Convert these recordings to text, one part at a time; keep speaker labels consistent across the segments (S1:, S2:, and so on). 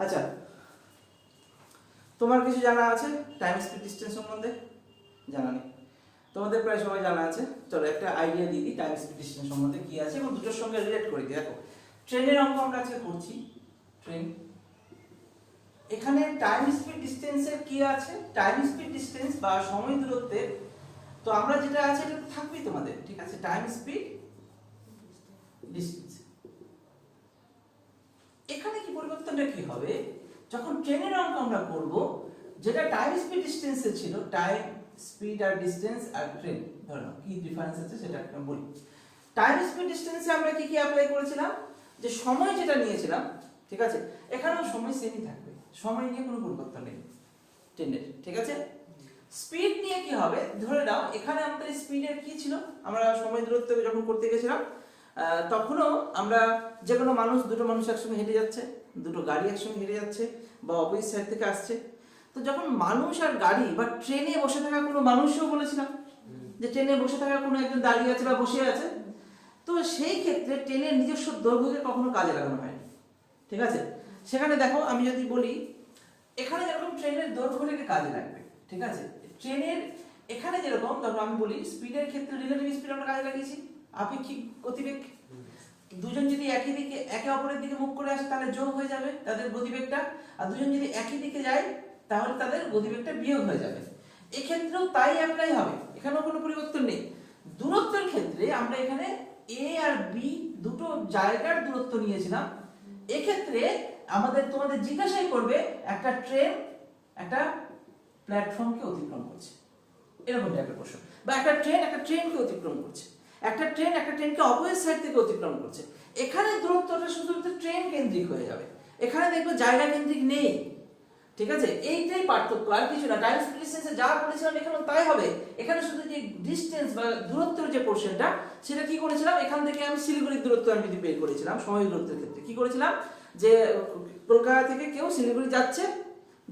S1: আচ্ছা, তোমার কিছু জানা আছে টাইম স্পিড ডিস্টেন্স সম্বন্ধে? জানা নেই, তোমাদের প্রায় সবাই জানা আছে। চলো একটা আইডিয়া দিয়ে দিই টাইম স্পিড ডিস্টেন্স সম্বন্ধে কি আছে এবং দুটোর সঙ্গে রিলেট করে দিই। দেখো, ট্রেনের অঙ্ক আমরা আজকে করছি। ট্রেন, এখানে টাইম স্পিড ডিস্টেন্সের কি আছে? টাইম স্পিড ডিস্টেন্স বা সময় দূরত্বের, তো আমরা যেটা আছে এটা থাকবেই তোমাদের, ঠিক আছে? টাইম স্পিড ডিস্টেন্স, এখানে কি পরিবর্তনটা কি হবে? যখন ট্রেনের অঙ্ক আমরা করব, যেটা টাইম স্পিড ডিস্টেন্সে ছিল, টাইম স্পিড আর ডিস্টেন্স আর ট্রেন, ধরো কি ডিফারেন্স আছে সেটা একটা বলি। টাইম স্পিড ডিস্টেন্সে আমরা কি কি অ্যাপ্লাই করেছিলাম? যে সময় যেটা নিয়েছিলাম, ঠিক আছে, এখানেও সময় সেমই থাকবে, সময় নিয়ে কোনো পরিবর্তন নেই ট্রেনের, ঠিক আছে? স্পিড নিয়ে কি হবে? ধরে নাও এখানে আমাদের স্পিডের কি ছিল, আমরা সময় দূরত্ব যখন করতে গেছিলাম তখনও আমরা যে কোনো মানুষ, দুটো মানুষ একসঙ্গে হেঁটে যাচ্ছে, দুটো গাড়ি একসঙ্গে হেঁটে যাচ্ছে বা অপোজিট সাইড থেকে আসছে, তো যখন মানুষ আর গাড়ি বা ট্রেনে বসে থাকা কোনো মানুষও বলেছিলাম যে ট্রেনে বসে থাকা কোনো একজন দাঁড়িয়ে আছে বা বসে আছে, তো সেই ক্ষেত্রে ট্রেনের নিজস্ব দৈর্ঘ্যকে কখনো কাজে লাগানো হয়নি, ঠিক আছে? সেখানে দেখো আমি যদি বলি এখানে যেরকম ট্রেনের দৈর্ঘ্যটাকে কাজে লাগবে, ঠিক আছে? ট্রেনের এখানে যেরকম, ধরো আমি বলি স্পিডের ক্ষেত্রে রিলেটিভ স্পিড আমরা কাজে লাগিয়েছি, আপেক্ষিক গতিবেগ। দুজন যদি একই দিকে একে অপরের দিকে মুভ করে আসে তাহলে যোগ হয়ে যাবে তাদের গতিবেগটা, আর দুজন যদি একই দিকে যায় তাহলে তাদের গতিবেগটা বিয়োগ হয়ে যাবে। এক্ষেত্রেও তাই অ্যাপ্লাই হবে, এখানেও কোনো পরিবর্তন নেই। দূরত্বের ক্ষেত্রে আমরা এখানে এ আর বি দুটো জায়গার দূরত্ব নিয়েছিলাম। এক্ষেত্রে তোমাদের জিজ্ঞাসাই করবে একটা ট্রেন একটা প্ল্যাটফর্মকে অতিক্রম করছে, এরকম টাইপের প্রশ্ন, বা একটা ট্রেনকে অতিক্রম করছে, একটা ট্রেনকে অপোজিট সাইড থেকে অতিক্রম করছে। এখানে দূরত্বটা শুধুমাত্র ট্রেন কেন্দ্রিক হয়ে যাবে, এখানে দেখবে জায়গা কেন্দ্রিক নেই, ঠিক আছে? এইটাই পার্থক্য, আর কিছু না। টাইম স্পিড ডিসটেন্সে যা করেছিলাম এখানে তাই হবে। এখানে শুধু যে ডিসটেন্স বা দূরত্বের যে পোর্শনটা, সেটা কি করেছিলাম, এখান থেকে আমি শিলিগুড়ির দূরত্ব আমি যদি বের করেছিলাম সময় দূরত্বের ক্ষেত্রে কি করেছিলাম, যে কলকাতা থেকে কেউ শিলিগুড়ি যাচ্ছে,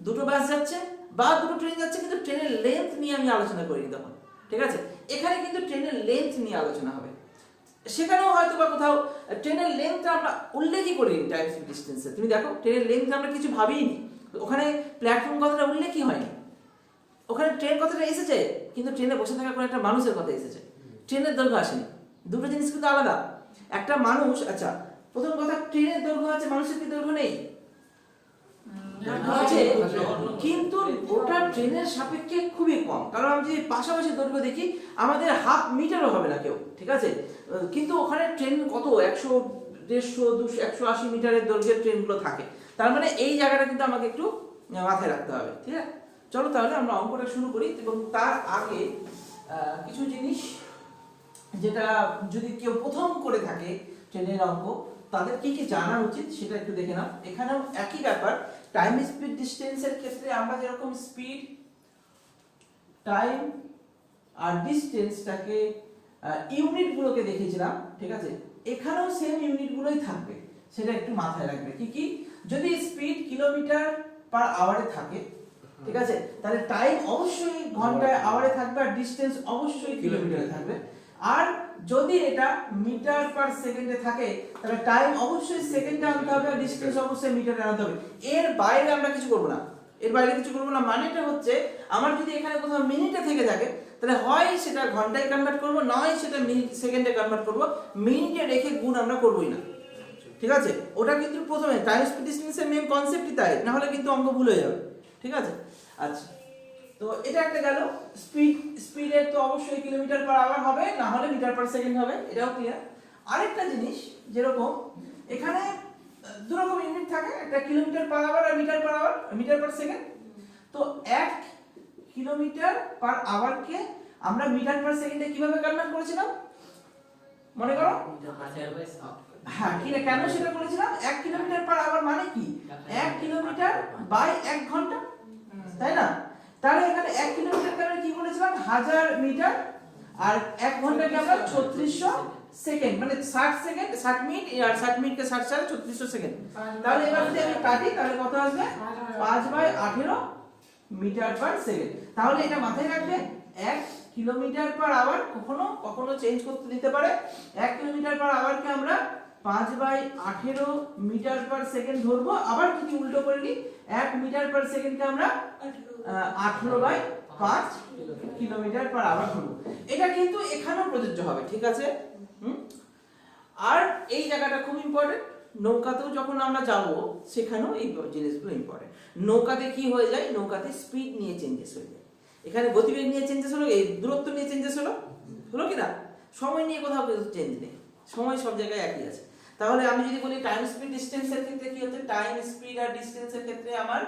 S1: দুটো বাস যাচ্ছে বা দুটো ট্রেন যাচ্ছে, কিন্তু ট্রেনের লেন্থ নিয়ে আমি আলোচনা করিনি তখন, ঠিক আছে? এখানে কিন্তু ট্রেনের লেন্থ নিয়ে আলোচনা হবে। সেখানেও হয়তো বা কোথাও ট্রেনের লেন্থটা আমরা উল্লেখই করিনি টাইম স্পিড ডিসটেন্সে। তুমি দেখো ট্রেনের লেন্থ আমরা কিছু ভাবিনি, ওখানে প্ল্যাটফর্ম কথাটা উল্লেখই হয়নি, ওখানে ট্রেন কথাটা এসেছে কিন্তু ট্রেনে বসে থাকা কোনো একটা মানুষের কথা এসেছে, ট্রেনের দৈর্ঘ্য আসেনি। দুটো জিনিস কিন্তু আলাদা। একটা মানুষ, আচ্ছা প্রথম কথা, ট্রেনের দৈর্ঘ্য আছে, মানুষের কি দৈর্ঘ্য নেই? আছে, কিন্তু ওটা ট্রেনের সাপেক্ষে খুবই কম। কারণ আমি যদি পাশাপাশি দৈর্ঘ্য দেখি আমাদের হাফ মিটারও হবে না কেউ, ঠিক আছে? কিন্তু ওখানে ট্রেন কত 100, 150, 200, 180 মিটারের দৈর্ঘ্যের ট্রেনগুলো থাকে। তার মানে এই জায়গাটা কিন্তু আমাকে একটু মাথায় রাখতে হবে, ঠিক আছে? চলো তাহলে আমরা অঙ্কটা শুরু করি, এবং তার আগে কিছু জিনিস যেটা যদি কেউ প্রথম করে থাকে ট্রেনের অঙ্ক, তাদের কি কি জানা উচিত সেটা একটু দেখে নাও। এখানেও একই ব্যাপার, টাইম স্পিড ডিসটেন্সের ক্ষেত্রে আমরা যেরকম স্পিড, টাইম আর ডিসটেন্সটাকে ইউনিট গুলোকে দেখেছিলাম, ঠিক আছে? এখানেও সেম ইউনিট গুলোই থাকবে, সেটা একটু মাথায় রাখবে। কি কি? যদি স্পিড কিলোমিটার পার আওয়ারে থাকে, ঠিক আছে, তাহলে টাইম অবশ্যই ঘন্টায় আওয়ারে থাকবে, আর ডিসটেন্স অবশ্যই কিলোমিটারে থাকবে। আর যদি এটা মিটার পার সেকেন্ডে থাকে তাহলে টাইম অবশ্যই সেকেন্ডে আনতে হবে, আর ডিসটেন্স অবশ্যই মিটারে আনতে হবে। এর বাইরে আমরা কিছু করব না, এর বাইরে কিছু করব না। মানেটা হচ্ছে আমার যদি এখানে কোথাও মিনিটে থেকে থাকে তাহলে হয় সেটা ঘন্টায় কনভার্ট করব, নয় সেটা সেকেন্ডে কনভার্ট করব। মিনিটে রেখে গুণ আমরা করবই না, ঠিক আছে? ওটা কিন্তু প্রথমে টাইম স্পিড ডিসটেন্সের মেইন কনসেপ্টই তাই, না হলে কিন্তু অঙ্ক ভুল হয়ে যাবে, ঠিক আছে? আচ্ছা, তো এটা একটা গেল। স্পিডের তো অবশ্যই কিলোমিটার পার আওয়ার হবে, না হলে মিটার পার সেকেন্ড হবে, এটাও ক্লিয়ার। আরেকটা জিনিস, যেরকম এখানে দু রকম ইউনিট থাকে, একটা কিলোমিটার পার আওয়ার আর metre per hour, metre per second. তো 1 কিলোমিটার পার আওয়ারকে আমরা মিটার পার সেকেন্ডে কিভাবে কনভার্ট করেছিলাম মনে করো? হ্যাঁ, কেন সেটা করেছিলাম? 1 কিলোমিটার পার আওয়ার মানে কি? 1 কিলোমিটার বাই 1 ঘন্টা, তাই না? তাহলে এখানে 1 কিলোমিটারকে আমরা কি বলেছিলাম? 1000 মিটার, আর 1 ঘন্টাকে আমরা 3600 সেকেন্ড, মানে 60 সেকেন্ড, 60 মিনিট, আর 60 মিনিটকে 60 সালে 3600 সেকেন্ড। তাহলে এবার যদি আমি কাটি তাহলে কত আসবে? 5/18 মিটার পার সেকেন্ড। তাহলে এটা মাথায় রাখবে, 1 কিলোমিটার পার আওয়ার কখনো কখনো চেঞ্জ করতে দিতে পারে। 1 কিলোমিটার পার আওয়ারকে আমরা 5/18 মিটার পার সেকেন্ড ধরবো, আবার যদি উল্টো করে নিই 1 মিটার পার সেকেন্ডকে আমরা 18/5 কিলোমিটার পার আওয়ার ধরবো। এটা কিন্তু এখানেও প্রযোজ্য হবে, ঠিক আছে? আর এই জায়গাটা খুব ইম্পর্টেন্ট, নৌকাতেও যখন আমরা যাব সেখানেও এই জিনিসগুলো ইম্পর্টেন্ট। নৌকাতে কি হয়ে যায়, নৌকাতে স্পিড নিয়ে চেঞ্জেস হয়ে যায়, এখানে গতিবেগ নিয়ে চেঞ্জেস হলো, এই দূরত্ব নিয়ে চেঞ্জেস হলো, হলো কি না? সময় নিয়ে কোথাও কিছু চেঞ্জ নেই, সময় সব জায়গায় একই আছে। তাহলে আমি যদি বলি টাইম স্পিড ডিসটেন্সের ক্ষেত্রে কি হচ্ছে, টাইম স্পিড আর ডিসটেন্সের ক্ষেত্রে আমার,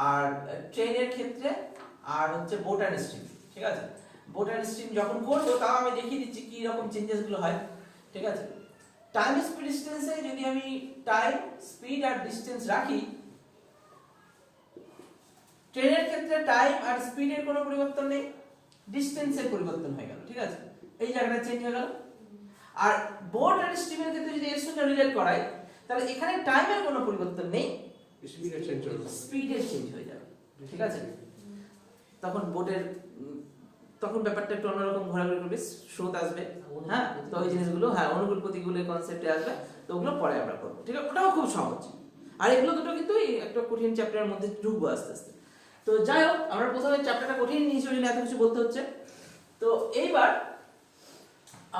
S1: আর ট্রেনের ক্ষেত্রে, আর হচ্ছে বোট অ্যান্ড স্টিম, ঠিক আছে? বোট অ্যান্ড স্টিম যখন করবো তাও আমি দেখিয়ে দিচ্ছি কি রকম চেঞ্জেস গুলো হয়, ঠিক আছে? টাইম স্পিড ডিসটেন্সে যদি আমি টাইম স্পিড আর ডিসটেন্স রাখি, ট্রেনের ক্ষেত্রে টাইম আর স্পিডের কোনো পরিবর্তন নেই, ডিসটেন্সের পরিবর্তন হয়ে গেল, ঠিক আছে? এই জায়গাটা চেঞ্জ হয়ে গেল। আর বোট আর স্টিমের ক্ষেত্রে যদি এর সঙ্গে রিলেট করাই, তাহলে এখানে টাইমের কোনো পরিবর্তন নেই, স্পিডের চেঞ্জ হয়ে যাবে, ঠিক আছে? তখন বোটের, তখন ব্যাপারটা একটু অন্যরকম ঘোরাঘুরি করবে, স্রোত আসবে, হ্যাঁ, তো ওই জিনিসগুলো, হ্যাঁ, অনুকূল প্রতিকূলের কনসেপ্টে আসবে, তো ওগুলো পরে আমরা করবো, ঠিক আছে? ওটাও খুব সহজ, আর এগুলো দুটো কিন্তু একটা কঠিন চ্যাপ্টারের মধ্যে ঢুকবো আস্তে আস্তে। তো যাই হোক, আমরা প্রথমে চ্যাপ্টারটা কঠিন নিয়েছি, ওই জন্য এত কিছু বলতে হচ্ছে। তো এইবার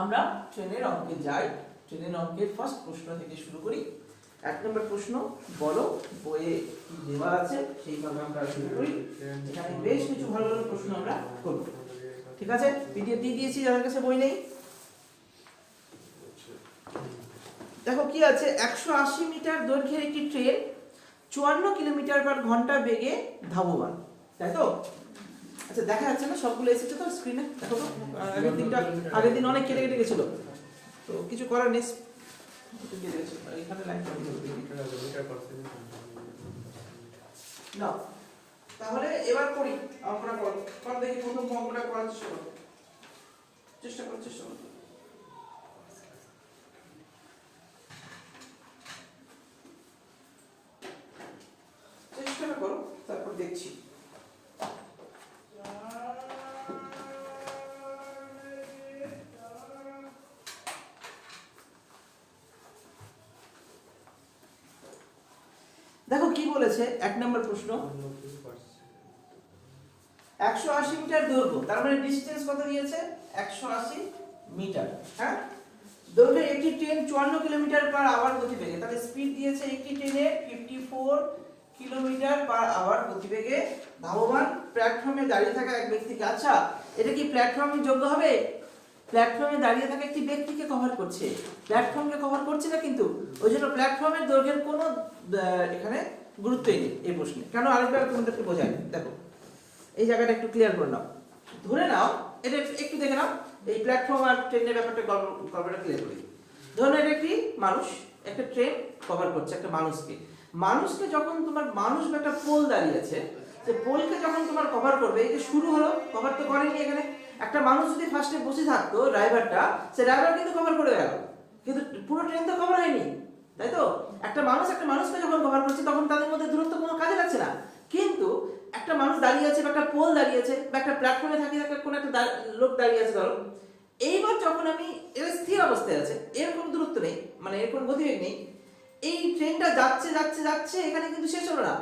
S1: আমরা ট্রেনের অঙ্কে যাই। ট্রেনের অঙ্কের ফার্স্ট প্রশ্ন থেকে শুরু করি। 1 নম্বর প্রশ্ন, বলো বইয়ে কি দেওয়া আছে সেইভাবে আমরা শুরু করি। এখানে বেশ কিছু ভালো ভালো প্রশ্ন আমরা করব, ঠিক আছে? পিডিএফ দিয়ে দিয়েছি যাদের কাছে বই নেই। দেখো কি আছে, 180 মিটার দৈর্ঘ্যের একটি ট্রেন 54 কিলোমিটার পার ঘন্টা বেগে ধাবমান, তাই তো? আচ্ছা, দেখা যাচ্ছে না? সবগুলো এসেছে তো স্ক্রিনে, দেখো তো। আগের দিন অনেক কেটে কেটে গেছিল, তো কিছু করার নেই, এখানে লাইন না। তাহলে এবার করি, আমরা করো দেখি, প্রথম অঙ্কটা করার চেষ্টা করো। চেষ্টা করো, তারপর দেখছি। দেখো কি বলেছে 1 নম্বর প্রশ্ন, 180 মিটার দৈর্ঘ্য, তার মানে ডিসটেন্স কত দিয়েছে, 180 মিটার, হ্যাঁ? দৈর্ঘ্যের একটি ট্রেন 54 কিলোমিটার পার আওয়ার গতিবেগে, তাহলে স্পিড দিয়েছে একটি ট্রেনে 54 কিলোমিটার পার আওয়ার গতিবেগে ধাবমান, প্ল্যাটফর্মে দাঁড়িয়ে থাকা এক ব্যক্তিকে। আচ্ছা, এটা কি প্ল্যাটফর্মের যোগ্য হবে? প্ল্যাটফর্মে দাঁড়িয়ে থাকা একটি ব্যক্তিকে কভার করছে, প্ল্যাটফর্মকে কভার করছে না, কিন্তু ওই জন্য প্ল্যাটফর্মের দৈর্ঘ্যের কোনো এখানে গুরুত্বই নেই এই প্রশ্নে। কেন, আরেকবার তোমাদেরকে বোঝাই, দেখো এই জায়গাটা একটু ক্লিয়ার করে নাও। ধরে নাও, এটা একটু দেখে নাও, এই প্ল্যাটফর্ম আর ট্রেনের ব্যাপারটা গল্পটা ক্লিয়ার করি। ধরে নাও এটা একটি মানুষ, একটা ট্রেন কভার করছে একটা মানুষকে যখন তোমার মানুষ বা একটা পোল দাঁড়িয়ে আছে, যে পোলকে যখন তোমার কভার করবে, এই যে শুরু হলো, কভার তো করেনি এখানে, একটা মানুষ যদি ফার্স্টে বসে থাকতো ড্রাইভারটা, সে ড্রাইভার কিন্তু কভার করে গেল, কিন্তু পুরো ট্রেন তো কভার হয়নি, তাই তো? একটা মানুষকে যখন কভার করছে, তখন তাদের মধ্যে দূরত্ব কোনো কাজে লাগছে না। কিন্তু একটা মানুষ দাঁড়িয়ে আছে, বা একটা পোল দাঁড়িয়ে আছে, বা একটা প্ল্যাটফর্মে কোনো একটা লোক দাঁড়িয়ে আছে, ধরো এইবার যখন আমি, এর স্থির অবস্থায় আছে, এর কোনো দূরত্ব নেই, মানে এর কোনো গতিবেগ নেই, এই ট্রেনটা যাচ্ছে, এখানে কিন্তু শেষ হলো না,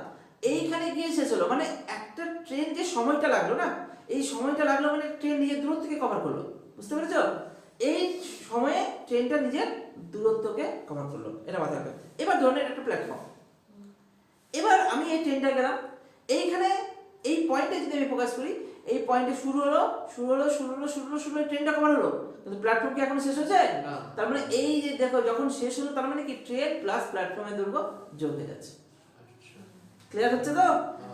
S1: এইখানে গিয়ে শেষ হলো, মানে একটা ট্রেন যে সময়টা লাগলো না, এই সময়টা লাগলো মানে ট্রেন নিজের দূরত্বকে কভার করলো, বুঝতে পেরেছো? এই সময়ে ট্রেনটা নিজের দূরত্বকে কভার করলো, এটা মাথায় রাখবে। এবার ধরুন একটা প্ল্যাটফর্ম, এবার আমি এই ট্রেনটা গেলাম, এইখানে এই পয়েন্টে যদি আমি ফোকাস করি, এই পয়েন্টে শুরু হলো, ট্রেনটা কভার হলো, কিন্তু প্ল্যাটফর্ম কি এখন শেষ হয়েছে? তার মানে এই যে দেখো, যখন শেষ হলো, তার মানে কি ট্রেন প্লাস প্ল্যাটফর্মের দৈর্ঘ্য যোগ হয়ে যাচ্ছে। ক্লিয়ার হচ্ছে তো?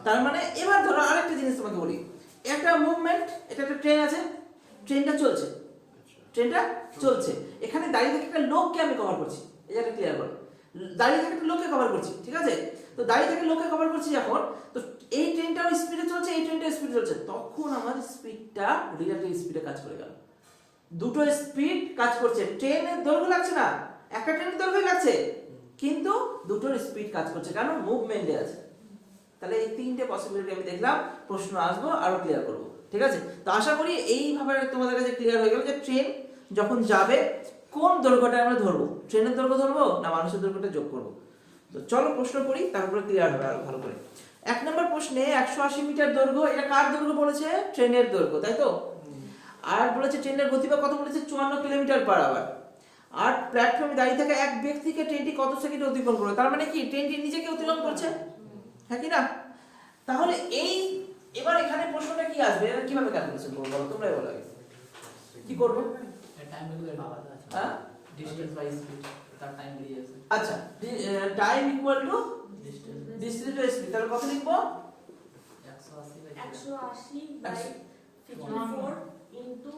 S1: তার মানে এবার ধরো আরেকটা জিনিস তোমাকে বলি, একটা মুভমেন্ট, এটা একটা ট্রেন আছে, ট্রেনটা চলছে, এখানে দাঁড়িয়ে থেকে একটা লোককে আমি কভার করছি, এটা ক্লিয়ার করো, দাঁড়িয়ে থেকে একটা লোককে কভার করছি, ঠিক আছে? তো দাঁড়িয়ে থেকে লোককে কভার করছি যখন, তো এই ট্রেনটাও স্পিডে চলছে, এই ট্রেনটাও স্পিডে চলছে, তখন আমার স্পিডটা রিলেটিভ স্পিডে কাজ করে গেল, দুটো স্পিড কাজ করছে, ট্রেনের দৈর্ঘ্য লাগছে না, একটা ট্রেনের দৈর্ঘ্য লাগছে, কিন্তু দুটোর স্পিড কাজ করছে, কারণ মুভমেন্টে আছে। তাহলে এই তিনটে পসিবিলিটি আমি দেখলাম, প্রশ্ন আসবো আরো ক্লিয়ার করবো, ঠিক আছে? তো আশা করি এইভাবে তোমাদের কাছে ক্লিয়ার হয়ে গেল যে ট্রেন যখন যাবে কোন দৈর্ঘ্যটা আমরা ধরবো, ট্রেনের দৈর্ঘ্য ধরবো না মানুষের দৈর্ঘ্যটা যোগ করবো। তো চলো প্রশ্ন করি, তারপরে ক্লিয়ার হবে আরো ভালো করে। 1 নম্বর প্রশ্নে 180 মিটার দৈর্ঘ্য, এটা কার দৈর্ঘ্য বলেছে? ট্রেনের দৈর্ঘ্য, তাই তো। আর বলেছে ট্রেনের গতিবেগ কত বলেছে? 54 কিলোমিটার পার আওয়ার। আর প্ল্যাটফর্মে দাঁড়িয়ে থাকা এক ব্যক্তিকে ট্রেনটি কত সেকেন্ডে অতিক্রম করবে, তার মানে কি ট্রেনটি নিজেকে অতিক্রম করছে, হ্যাঁ কি না? তাহলে এই এবার এখানে প্রশ্নটা কি আসবে, এটা কিভাবে ক্যালকুলেশন করব বলো, তোমরাই বলো কি করব।
S2: টাইম ইকুয়াল আলাদা আছে,
S1: হ্যাঁ
S2: ডিসটেন্স বাই স্পিড, তার টাইম বেরিয়ে আছে।
S1: আচ্ছা, time equal to
S2: distance
S1: distance by speed, তাহলে কত লিখবো?
S3: 180 বাই 54 ইনটু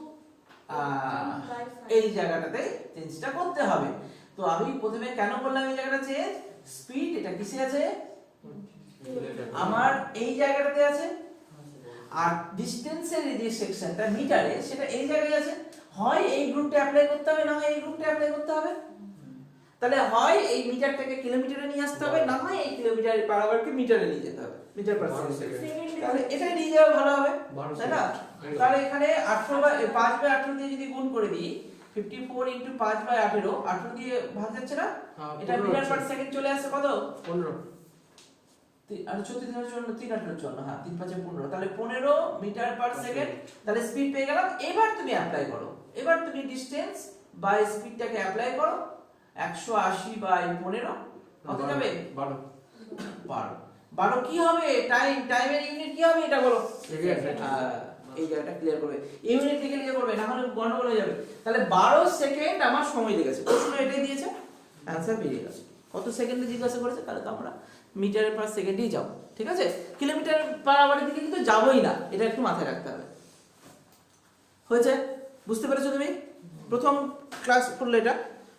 S1: এই জায়গাটাতে চেঞ্জটা করতে হবে। তো আমি প্রথমে কেন বললাম এই জায়গাটা চেঞ্জ, স্পিড এটা কিসে আছে? আমার এই জায়গাটাতে আছে। আর ডিসটেন্সের এই যে সেকশনটা মিটারে, সেটা এই জায়গায় আছে। হয় এই গ্রুপটা অ্যাপ্লাই করতে হবে, না হয় এই গ্রুপটা অ্যাপ্লাই করতে হবে। তাহলে হয় এই মিটারটাকে কিলোমিটারে নিয়ে আসতে হবে, না হয় এই কিলোমিটার পার আওয়ারকে মিটারে নিয়ে যেতে হবে, মিটার পার সেকেন্ড। তাহলে এটাই নিয়ে যাওয়া ভালো হবে, তাই না? তাহলে এখানে 18 বাই 5 বাই 18 দিয়ে যদি গুণ করে দিই, 54 ইনটু 5 বাই 18, 18 দিয়ে ভাগ যাচ্ছে না, এটা মিটার পার সেকেন্ড চলে আসছে কত?
S2: 15।
S1: আর 34 দিনের জন্য 3 18 জন্য, হ্যাঁ 3 5 15, তাহলে 15 মিটার পার সেকেন্ড। তাহলে স্পিড পেয়ে গেলাম। এবার তুমি অ্যাপ্লাই করো, এবার তুমি ডিসটেন্স বাই স্পিডটাকে অ্যাপ্লাই করো। 180 বাই 15 কত যাবে?
S2: 12।
S1: 12 কি হবে? টাইমের ইউনিট কি হবে এটা বলো।
S2: সেকেন্ড।
S1: এই জায়গাটা ক্লিয়ার করবে, ইউনিট থেকে লিখে করবে, না হলে গন্ডগোল হয়ে যাবে। তাহলে 12 সেকেন্ড আমার সময় লেগেছে, প্রশ্ন এটাই দিয়েছে, অ্যানসার বেরিয়ে গেছে। কত সেকেন্ডে জিজ্ঞাসা করেছে, তাহলে তো আমরা মিটার পার সেকেন্ডেই যাব, ঠিক আছে? কিলোমিটার পার আওয়ারের দিকে কিন্তু যাবোই না, এটা একটু মাথায় রাখতে হবে। হয়েছে? বুঝতে পেরেছো তুমি? প্রথম ক্লাস করলে এটা,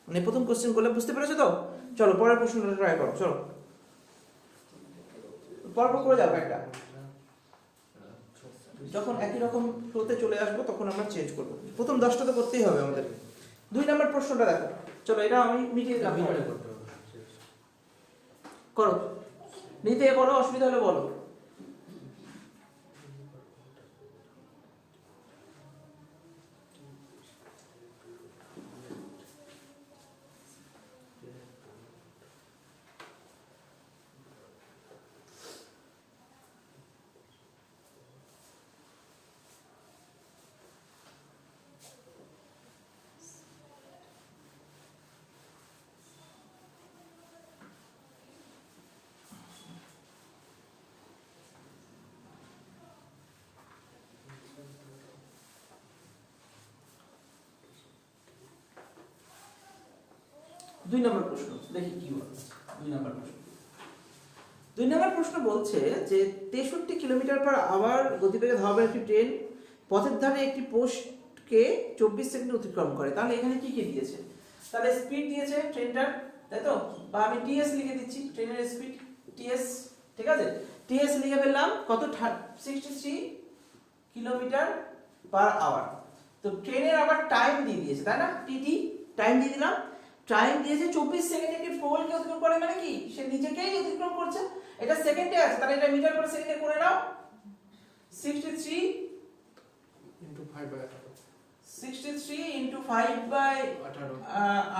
S1: মানে প্রথম কোশ্চেন করলে বুঝতে পেরেছো তো? চলো পরের প্রশ্নটা ট্রাই করো, চলো পরপর করে যাবো একটা। যখন একই রকম ফ্লোতে চলে আসবো তখন আমরা চেঞ্জ করব। প্রথম 10টা তো করতেই হবে আমাদের। 2 নম্বর প্রশ্নটা দেখো, চলো এটা আমি মিটিয়ে দিলাম, করো নিতে করো, অসুবিধা হলে বলো। দুই নম্বর প্রশ্ন দেখি কি বলছে। 2 নম্বর প্রশ্ন বলছে যে 63 কিলোমিটার পার আওয়ার গতিবেগে ধাবমান একটি ট্রেন পথের ধারে একটি পোস্টকে 24 সেকেন্ডে অতিক্রম করে। তাহলে এখানে কি কি দিয়েছে? তাহলে স্পিড দিয়েছে ট্রেনটার, তাই তো? বা আমি টিএস লিখে দিচ্ছি, ট্রেনের স্পিড টিএস, ঠিক আছে? টিএস লিখে ফেললাম, কত? 63 কিলোমিটার পার আওয়ার। তো ট্রেনের আবার টাইম দিয়ে দিয়েছে, তাই না? টিটি টাইম দিয়ে দিলাম। টাইম দিয়েছে 24 সেকেন্ডে একটি পোলকে অতিক্রম করে, মানে কি সে নিজেকেই অতিক্রম করছে। এটা সেকেন্ডে আছে, তাহলে এটা মিটার পার সেকেন্ডে করে নাও। 63
S2: ইনটু 5 বাই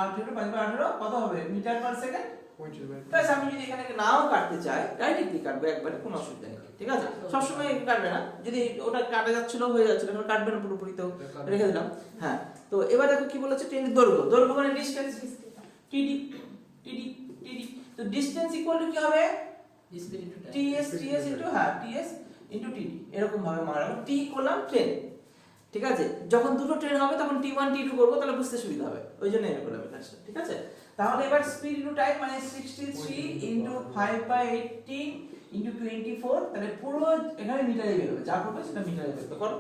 S1: 18 কত হবে? Metre per second.
S2: 25
S1: তাই আমি যদি এখানে নাও কাটতে চাই, ডাইরেক্টলি কাটবো একবারে, কোনো অসুবিধা নেই, ঠিক আছে? সবসময় কাটবে না, যদি ওটা কাটা যাচ্ছিল হয়ে যাচ্ছিল, এখন কাটবে না পুরোপুরি, তো রেখে দিলাম। হ্যাঁ, তো এবার দেখো কি বলেছে, ট্রেনের দৈর্ঘ্য, দৈর্ঘ্য মানে ডিসটেন্স, টিডি টিডি টিডি। তো ডিসটেন্স ইকুয়াল টু কি হবে?
S2: Speed into time.
S1: TS into, হ্যাঁ টিএস ইনটু টিডি, এরকম ভাবে মারাবো। টি করলাম ট্রেন, ঠিক আছে? যখন দুটো ট্রেন হবে তখন টি1 টি2 করব, তাহলে বুঝতে সুবিধা হবে, ওই জন্য এটা করলাম এটা, ঠিক আছে? তাহলে এবার স্পিড ইনটু টাইম মানে 63 ইনটু 5/18 ইনটু 24, তাহলে পুরো এখানে মিটারে বের হবে, যা করবে সেটা মিটারে বের করো।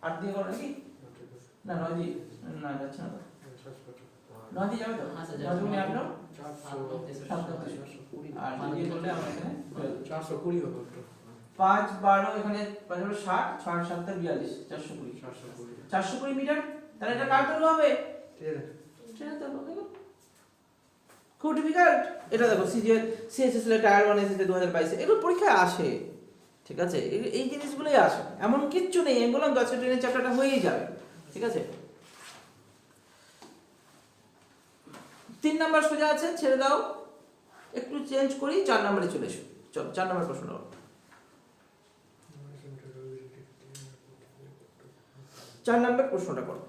S1: 8 দিয়ে করো নাকি? না 9 দিয়ে, না যাচ্ছে না, 9 দিয়ে যাবে তো?
S2: আচ্ছা,
S1: 9 গুণে 8
S2: 420
S1: আর দিয়ে করলে আমরা এখানে
S2: 420 হবে তো।
S1: 5 12 এখানে 5 হলো 60, 6 7 42, 420 420 মিটার। তাহলে এটা কার দৈর্ঘ্য হবে? ট্রেনের দৈর্ঘ্য। দেখো খুব ডিফিকাল্ট এটা। দেখো সিএসএস এর টায়ার 1 এসেছে 2022 এ, এগুলো পরীক্ষায় আসে, ঠিক আছে? এই জিনিসগুলোই আসে, এমন কিচ্ছু নেই। আমি বললাম তো আজকে ট্রেনের চ্যাপ্টারটা হয়েই যাবে, ঠিক আছে? 3 নাম্বার সোজা আছে, ছেড়ে দাও। একটু চেঞ্জ করি, 4 নম্বরে চলে এসো। চল 4 নম্বর প্রশ্ন নাও। 4 নম্বর প্রশ্নটা করো।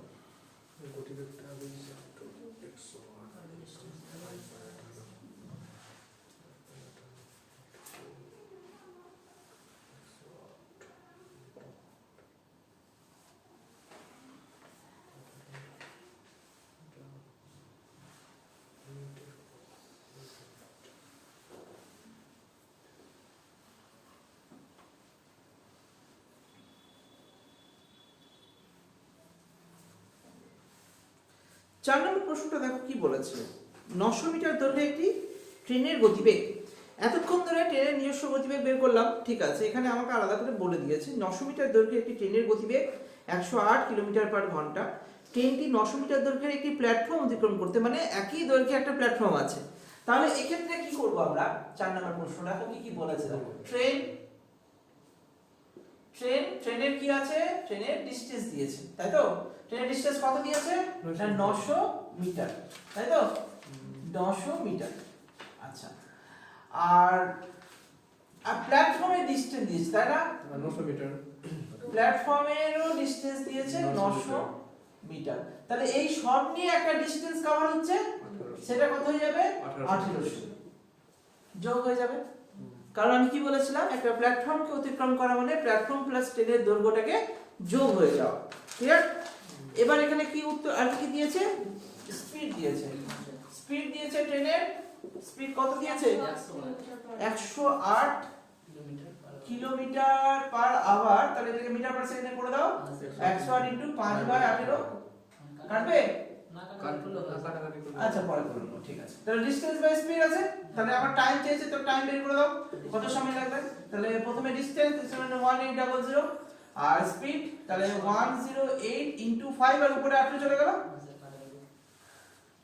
S1: চার নম্বর প্রশ্নটা দেখো কি বলেছে। 900 মিটার দৈর্ঘ্যে একটি ট্রেনের গতিবেগ। এতক্ষণ ধরে ট্রেনের নিজস্ব গতিবেগ বের করলাম, ঠিক আছে। এখানে আমাকে আলাদা করে বলে দিয়েছে 900 মিটার দৈর্ঘ্যে একটি ট্রেনের গতিবেগ 108 কিলোমিটার পার ঘন্টা। ট্রেনটি 900 মিটার দৈর্ঘ্যের একটি প্ল্যাটফর্ম অতিক্রম করতে, মানে একই দৈর্ঘ্যে একটা প্ল্যাটফর্ম আছে। তাহলে এক্ষেত্রে কি করব আমরা? 4 নম্বর প্রশ্নটা কি বলেছে দেখো। ট্রেনের কি আছে? ট্রেনের ডিসটেন্স দিয়েছে, তাই তো? ট্রেনের ডিসটেন্স কত দিয়েছে? 900 মিটার, তাই তো? 900 মিটার। আচ্ছা, আর প্ল্যাটফর্মের ডিসটেন্স দিয়েছে, তাই না?
S2: 900 মিটার।
S1: প্ল্যাটফর্মেরও ডিসটেন্স দিয়েছে 900 মিটার। তাহলে এই সব নিয়ে একটা ডিসটেন্স কভার হচ্ছে, সেটা কত হয়ে যাবে? 1800 যোগ হয়ে যাবে। কারণ আমি কি বলেছিলাম, একটা প্ল্যাটফর্মকে অতিক্রম করা মানে প্ল্যাটফর্ম প্লাস ট্রেনের দৈর্ঘ্যটাকে যোগ হয়ে যাওয়া। ক্লিয়ার? এবার এখানে কি উত্তর আর কি দিয়েছে? স্পিড দিয়েছে। স্পিড দিয়েছে, ট্রেনের স্পিড কত দিয়েছে? 108 কিলোমিটার পার আওয়ার। তাহলে এটাকে মিটার পার সেকেন্ডে করে দাও। 108 ইনটু 5/18 কাটবে? আচ্ছা, পরে করে নেব, ঠিক আছে। তাহলে ডিসটেন্স বাই স্পিড আছে, তাহলে আমার টাইম চেয়েছে, তো টাইম বের করে দাও, কত সময় লাগবে। তাহলে প্রথমে ডিসটেন্স 1800 আর স্পিড, তাহলে 108 ইনটু 5 আর উপরে 18 চলে গেল,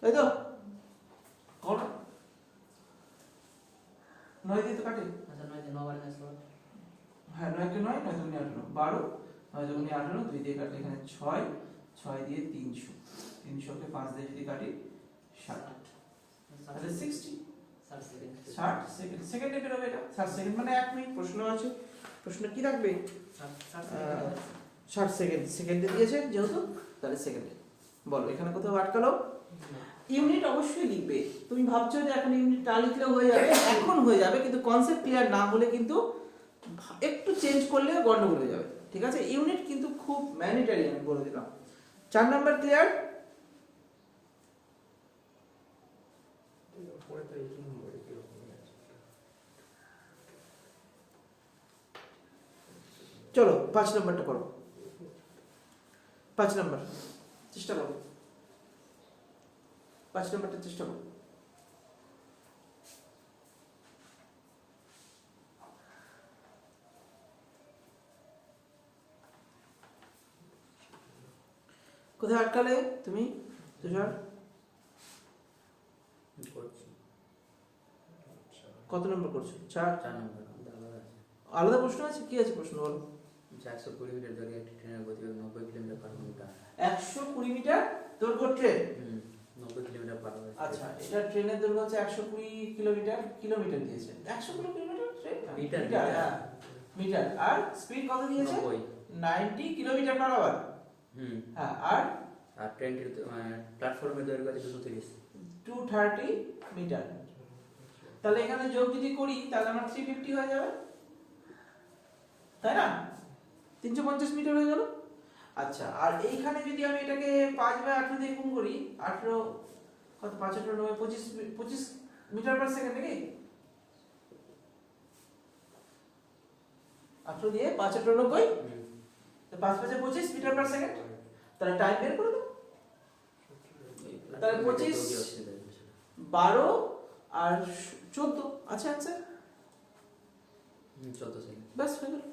S1: তাই তো? করো 9 দিয়ে তো কাটে।
S4: আচ্ছা 9 দিয়ে 9 বারে আসলো।
S1: হ্যাঁ, 9 কে 9, 9 দুগুণে 18, 12, 9 দুগুণে 18, 2 দিয়ে কাটলে এখানে 6, 6 দিয়ে 300, 300 কে 5 দিয়ে যদি কাটি 60, তাহলে 60
S4: সেকেন্ড।
S1: 60 সেকেন্ড। সেকেন্ডে বের হবে এটা, 60 সেকেন্ড মানে 1 মিনিট। প্রশ্ন আছে, প্রশ্ন কি রাখবে? 60 সেকেন্ড। সেকেন্ডে দিয়েছে যেহেতু, তাহলে সেকেন্ডে। বলো এখানে কোথাও আটকালো? ইউনিট অবশ্যই লিখবে। তুমি ভাবছো যে এখন ইউনিট না লিখলেও হয়ে যাবে, এখন হয়ে যাবে, কিন্তু কনসেপ্ট ক্লিয়ার না হলে কিন্তু একটু চেঞ্জ করলে গন্ডগোল হয়ে যাবে, ঠিক আছে? ইউনিট কিন্তু খুব ম্যান্ডেটরি, আমি বলে দিলাম। 4 নাম্বার ক্লিয়ার? চলো 5 নাম্বারটা করো। 5 নাম্বার চেষ্টা করো, 5 নাম্বারটা চেষ্টা করো। কোথায় আটকালে তুমি তুষার? কত নম্বর করছো? 4
S4: নম্বর।
S1: আলাদা প্রশ্ন আছে? কি আছে প্রশ্ন বলো?
S4: 120 মিটার দৈর্ঘ্যে একটি ট্রেনের গতিবেগ 90 কিলোমিটার পার ঘন্টা।
S1: 120 মিটার দৈর্ঘ্য ট্রেন।
S4: 90 কিলোমিটার পার ঘন্টা।
S1: আচ্ছা, এটা ট্রেনের দৈর্ঘ্য হচ্ছে 120 কিলোমিটার। কিলোমিটার দিয়েছে 120 কিলোমিটার ট্রেন,
S4: মিটার।
S1: হ্যাঁ মিটার। আর স্পিড কত দিয়েছে? 90 কিলোমিটার পার আওয়ার। হ্যাঁ, আর
S4: ট্রেনটির প্ল্যাটফর্মের দৈর্ঘ্য আছে 230।
S1: 230 মিটার। তাহলে এখানে যোগ যদি করি তাহলে আমার 350 হয়ে যাবে, তাই না? 350 মিটার হয়ে গেল। আচ্ছা, আর এইখানে যদি আমি এটাকে 5/18 দিয়ে গুণ করি, 18 কত, 5 18 9 25 মিটার পার সেকেন্ড নাকি? 18 দিয়ে 5 18 90, তো 5 5 25 মিটার পার সেকেন্ড। তাহলে টাইম বের করে দাও। তাহলে 25 12 আর 14 আছে आंसर।
S4: 14 সেকেন্ড।
S1: বাস হয়ে গেল।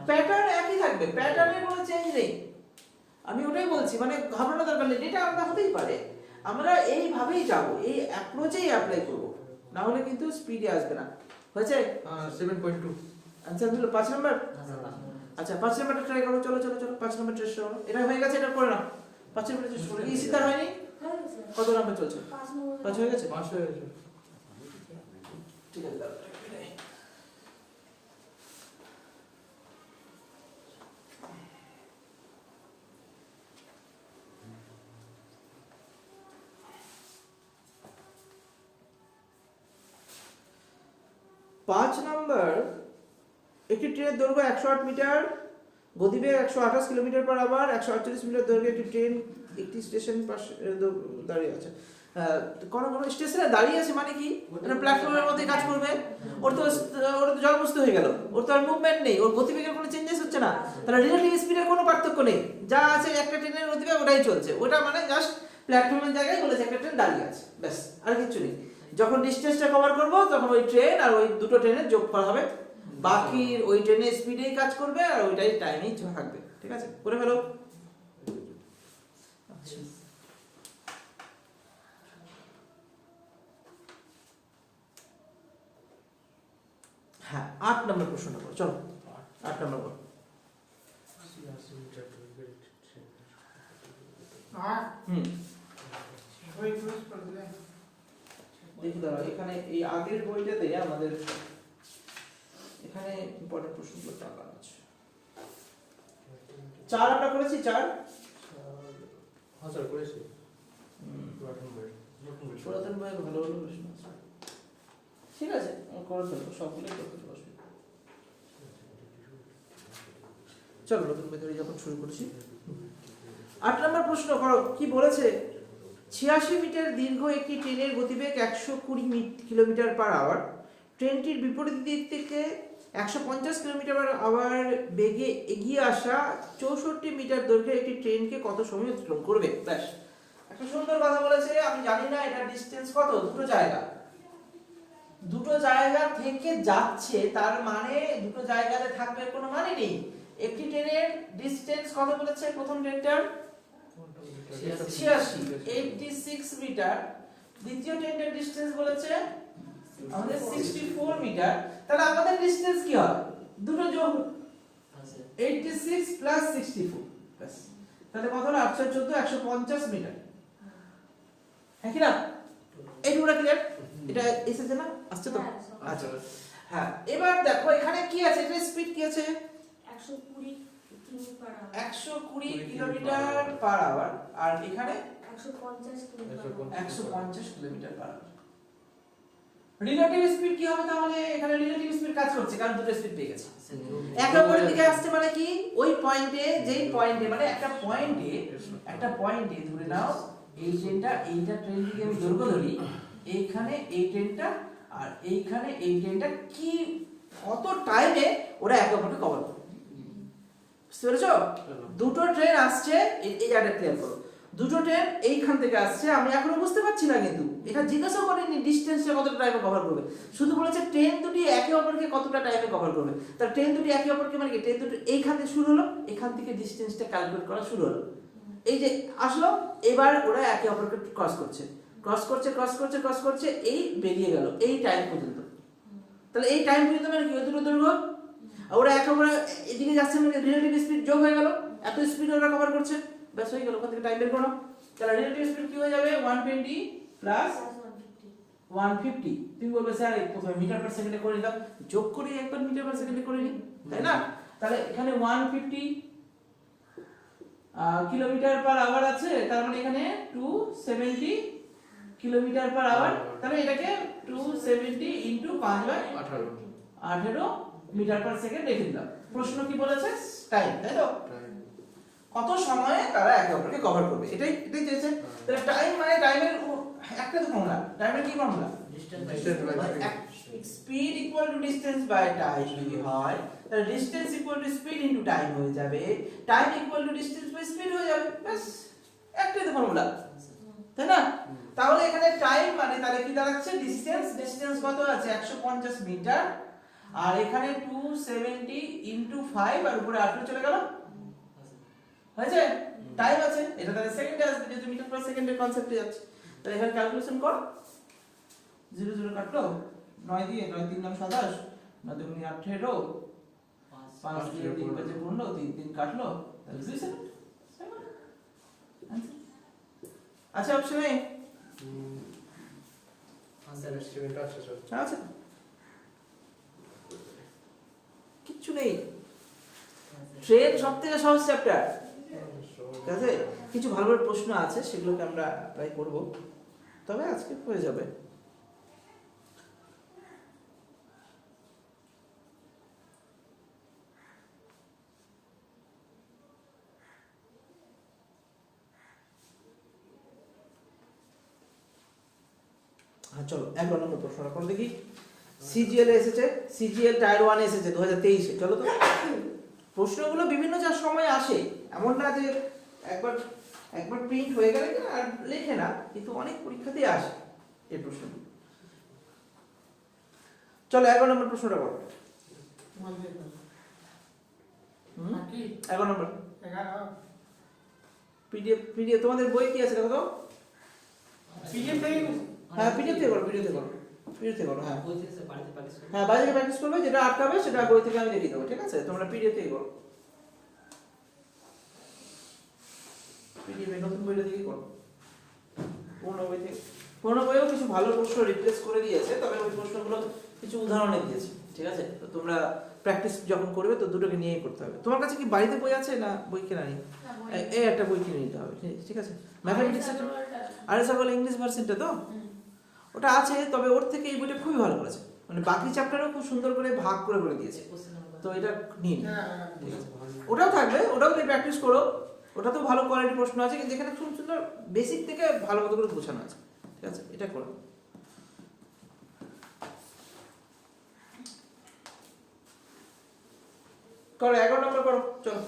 S1: প্যাটার্ন একই থাকবে, প্যাটার্নে কোনো চেঞ্জ নেই। আমি ওটাই বলছি, মানে ঘাবড়ানোর দরকার নেই। ডেটা আমরা হতেই পারে, আমরা এইভাবেই যাব, এই অ্যাপ্রোচেই অ্যাপ্লাই করব, না হলে কিন্তু স্পিডে আসবে না। হয়েছে?
S2: 7.2
S1: आंसर হলো 5 নাম্বার। আচ্ছা, 5 নাম্বারটা ট্রাই করো। চলো চলো চলো 5 নাম্বার ট্রাই করো। এটা হয়ে গেছে, এটা করে নাও। 5 নাম্বারটা চেষ্টা করো। কি সিদ্ধা হয়নি?
S3: হয়ে গেছে।
S1: কত নাম্বার চলছে?
S3: 5 নম্বর।
S1: 5 হয়ে গেছে?
S2: 5 হয়ে গেছে।
S1: ঠিক আছে দাঁড়াও, একটা minute। পাঁচ নম্বর, একটি ট্রেনের দৈর্ঘ্য 108 মিটার, গতিবেগ 128 কিলোমিটার পার আওয়ার, 148 মিটার দৈর্ঘ্যের একটি ট্রেন একটি স্টেশন পাশে দাঁড়িয়ে আছে। কোন স্টেশনে দাঁড়িয়ে আছে মানে কি? মানে প্ল্যাটফর্মের মধ্যে কাজ করবে। ওর তো জড়বস্তু হয়ে গেল, ওর তো আর মুভমেন্ট নেই, ওর গতিবেগের কোনো চেঞ্জেস হচ্ছে না, তাহলে রিলেটিভ স্পিডের কোনো পার্থক্য নেই, যা আছে একটা ট্রেনের গতিবেগ ওটাই চলছে। ওটা মানে জাস্ট প্ল্যাটফর্মের জায়গায় বলেছে একটা ট্রেন দাঁড়িয়ে আছে, ব্যাস, আর কিছু নেই। যখন ডিস্টেন্সটা কভার করব তখন ওই ট্রেন আর ওই দুটো ট্রেনের যোগ করা হবে, বাকি ওই ট্রেনের স্পিডেই কাজ করবে আর ওইটাই টাইমেই থাকবে। ঠিক আছে, করে ফেলো। আচ্ছা, হ্যাঁ 8 নম্বর প্রশ্নটা করো, চলো 8 নম্বর করো।
S2: 86 মিটার দৈর্ঘ্যের ট্রেন।
S1: হুম, দেখি দাঁড়াও, এখানে এই আগের বইটাতে আমাদের এখানে ইম্পর্টেন্ট প্রশ্নগুলো টাকা আছে। 4 আমরা করেছি, 4
S2: হ্যাঁ স্যার করেছি।
S1: পুরাতন বইয়ে ভালো ভালো প্রশ্ন আছে। ঠিক আছে, করে ফেলবো, সবগুলোই করতে পারবো। চলো নতুন বই ধরে যখন শুরু করছি। 8 নম্বর প্রশ্ন করো, কি বলেছে? 86 মিটার দীর্ঘ একটি ট্রেনের গতিবেগ 120 কিলোমিটার পার আওয়ার, ট্রেনটির বিপরীত দিক থেকে 150 কিলোমিটার পার আওয়ার বেগে এগিয়ে আসা 64 মিটার দৈর্ঘ্যের একটি ট্রেনকে কত সময় অতিক্রম করবে? ব্যাস, একটা সুন্দর কথা বলেছে। আমি জানি না এটা ডিসটেন্স কত, দুটো জায়গা থেকে যাচ্ছে, তার মানে দুটো জায়গাতে থাকবে কোনো মানে নেই। একটি ট্রেনের ডিসটেন্স কত বলেছে? প্রথম ট্রেনটার 86 মিটার, দ্বিতীয় ট্রেনটার ডিসটেন্স বলেছে আমাদের 64 মিটার। তাহলে আমাদের ডিসটেন্স কি হয়? দুটো যোগ 86 প্লাস 64, ব্যাস। তাহলে কত হলো? 814, 150 মিটার। হ্যাঁ কি না? এইটুকুটা ক্লিয়ার? এটা এসেছে না? আসছে তো? আচ্ছা, হ্যাঁ। এবার দেখো এখানে কি আছে, এটা স্পিড কি আছে?
S3: 120 km per hour.
S1: 120 kilometre per hour, আর এখানে
S3: 150 km per hour.
S1: 150 kilometre per hour. Relative speed কি হবে তাহলে? এখানে রিলেটিভ স্পিড কাজ করছে কারণ দুটো স্পিড পেয়ে গেছে। একে অপরের দিকে আসছে মানে কি? ওই পয়েন্টে, যেই পয়েন্টে মানে একটা পয়েন্টে ধরে নাও এই ট্রেনটা, এইটা ট্রেন থেকে আমি দৈর্ঘ্য ধরি, এইখানে এই ট্রেনটা আর এইখানে এই ট্রেনটা কি কত টাইমে ওরা একে অপরকে কভার করবে। বুঝতে পেরেছো? দুটো ট্রেন আসছে, এই জায়গাটা ক্লিয়ার করো। দুটো ট্রেন এইখান থেকে আসছে, আমি এখনো বুঝতে পারছি না, কিন্তু এটা জিজ্ঞাসা করিনি ডিসটেন্সটা কতটা টাইমে কভার করবে, শুধু বলেছে ট্রেন দুটি একে অপরকে কতটা টাইমে কভার করবে। তাহলে ট্রেন দুটি একে অপরকে মানে কি? ট্রেন দুটি এইখান থেকে শুরু হলো, এখান থেকে ডিসটেন্সটা ক্যালকুলেট করা শুরু হলো, এই যে আসলো, এবার ওরা একে অপরকে ক্রস করছে, এই বেরিয়ে গেল এই টাইম পর্যন্ত। তাহলে এই টাইম পর্যন্ত মানে কি? দুটো দৈর্ঘ্য, আর ওরা একে অপরের এদিকে যাচ্ছে মানে রিলেটিভ স্পিড যোগ হয়ে গেল, এত স্পিড ওরা কভার করছে, ব্যাস হয়ে গেল। ওখান থেকে টাইম বের করো। তাহলে রিলেটিভ স্পিড কি হয়ে যাবে? 120 প্লাস 150। তুমি বলবে স্যার প্রথমে মিটার পার সেকেন্ডে করে নিলাম, যোগ করে একবার মিটার পার সেকেন্ডে করে নি, তাই না? তাহলে এখানে 150 কিলোমিটার পার আওয়ার আছে, তার মানে এখানে 270 কিলোমিটার পার আওয়ার। তাহলে এটাকে 270 ইনটু 5/18 মিটার পার সেকেন্ড রেখে দিলাম। প্রশ্ন কি বলেছে? টাইম, তাই তো? কত সময়ে তারা একে অপরকে কভার করবে, এটাই চেয়েছে। তাহলে টাইম মানে টাইমের একটা তো ফর্মুলা, টাইমের কি formula? Speed equal to distance by time যদি হয়, তাহলে distance equal to speed into time হয়ে যাবে, time equal to distance by speed হয়ে যাবে, ব্যাস একটাই তো ফর্মুলা, তাই না? তাহলে এখানে টাইম মানে তাহলে কি দাঁড়াচ্ছে? ডিসটেন্স কত আছে? 150 মিটার, আর এখানে 270 ইনটু 5 আর উপরে 18 চলে গেল, হয়েছে? টাইম আছে, এটা তাহলে সেকেন্ডে আসবে যেহেতু মিটার পার সেকেন্ডের কনসেপ্টে যাচ্ছে। তাহলে এখানে ক্যালকুলেশন কর, 0 0 কাটলো, 9 দিয়ে 9 3 9 27, 9 2 18, 5 দিয়ে 3 5 15, 3 3 কাটলো, তাহলে 2 সেকেন্ড। আচ্ছা অপশন এ
S4: हाँ सर
S2: এস্টিমেট আছে স্যার
S1: আছে কিচ্ছু নেই ট্রেন সবথেকে সহজ চ্যাপ্টার ঠিক আছে কিছু ভালো ভালো প্রশ্ন আছে সেগুলোকে আমরা ট্রাই করব তবে আজকে হয়ে যাবে হ্যাঁ চলো 11 নম্বর প্রশ্নটা করো দেখি সিজিএল এসেছে সিজিএল টায়ার 1 এসেছে 2023 এ চলো তো প্রশ্নগুলো বিভিন্ন যা সময় আসে এমন না যে একবার একবার প্রিন্ট হয়ে গেলে কি আর লেখে না কিন্তু অনেক পরীক্ষাতেই আসে এই প্রশ্নগুলো চলো 11 নম্বর প্রশ্নটা করো
S5: বাকি
S1: 11 নম্বর
S5: 11
S1: পিডিএফ তোমাদের বই কি আছে দেখো তো
S5: পিএম থেকে
S1: হ্যাঁ পিডিএফ থেকে করো হ্যাঁ
S4: बोल दिया सर पढ़ते पाकिस्तान
S1: হ্যাঁ বাইরে থেকে প্র্যাকটিস করবে যেটা আটকাবে সেটা বই থেকে আমি দেখিয়ে দেবো ঠিক আছে তোমরা পিডিএফ থেকে করো পিডিএফ নতুন বইটা থেকে করো পুরনো বই থেকে পুরনো বইও কিছু ভালো প্রশ্ন রিপ্লেস করে দিয়েছে তবে ওই প্রশ্নগুলো কিছু উদাহরণে দিয়েছে ঠিক আছে তো তোমরা প্র্যাকটিস যখন করবে তো দুটোকে নিয়েই করতে হবে তোমার কাছে কি বাড়িতে বই আছে না বই কেনা নেই এই একটা বই কিনে নিতে হবে ঠিক আছে ম্যাথমেটিক্স আর সকল ইংলিশ ভার্সনটা তো ওটা আছে তবে ওর থেকে এই বইটা খুবই ভালো করেছে মানে বাকি চ্যাপ্টারও খুব সুন্দর করে ভাগ করে করে দিয়েছে তো এটা নিন ঠিক আছে ওটাও থাকবে ওটাও তুমি প্র্যাকটিস করো ওটা তো ভালো কোয়ালিটি প্রশ্ন আছে কিন্তু এখানে খুব সুন্দর বেসিক থেকে ভালো মতো করে বোঝানো আছে ঠিক আছে এটা করো করো 11 নম্বর করো চলো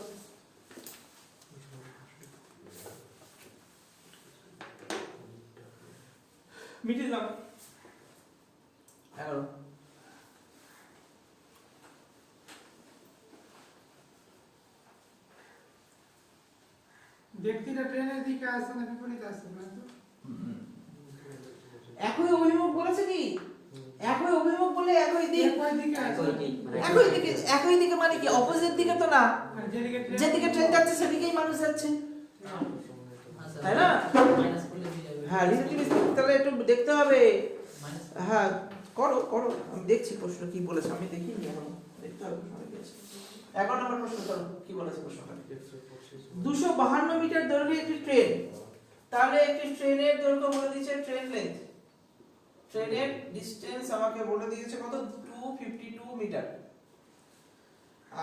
S1: মিটিয়ে দিলাম 11
S5: ব্যক্তিরা ট্রেনের দিকে আসে না বিপরীত আসে না তো
S1: একই অভিমুখ বলেছে কি একই অভিমুখ বলে একই দিক
S5: একই দিকে আসে
S1: একই দিকে মানে কি অপোজিট দিকে তো না
S5: আর যেদিকে
S1: যেদিকে ট্রেন যাচ্ছে সেদিকেই মানুষ যাচ্ছে
S4: हाँ
S1: है ना?
S4: माइनस कर लीजिए
S1: হ্যাঁ রিলেটিভিস্ট তাহলে একটু দেখতে হবে
S4: माइनस
S1: হ্যাঁ করো করো আমি দেখছি প্রশ্ন কি বলেছে আমি দেখিনি এখন দেখতে হবে প্রশ্ন কি আছে 11 নম্বর প্রশ্ন করো কি বলেছে প্রশ্নটা 252 মিটার দৈর্ঘ্যের একটি ট্রেন তাহলে একটি ট্রেনের দৈর্ঘ্য বলে দিয়েছে ট্রেন লেন্থ ট্রেনের ডিসটেন্স আমাকে বলে দিয়েছে কত 252 মিটার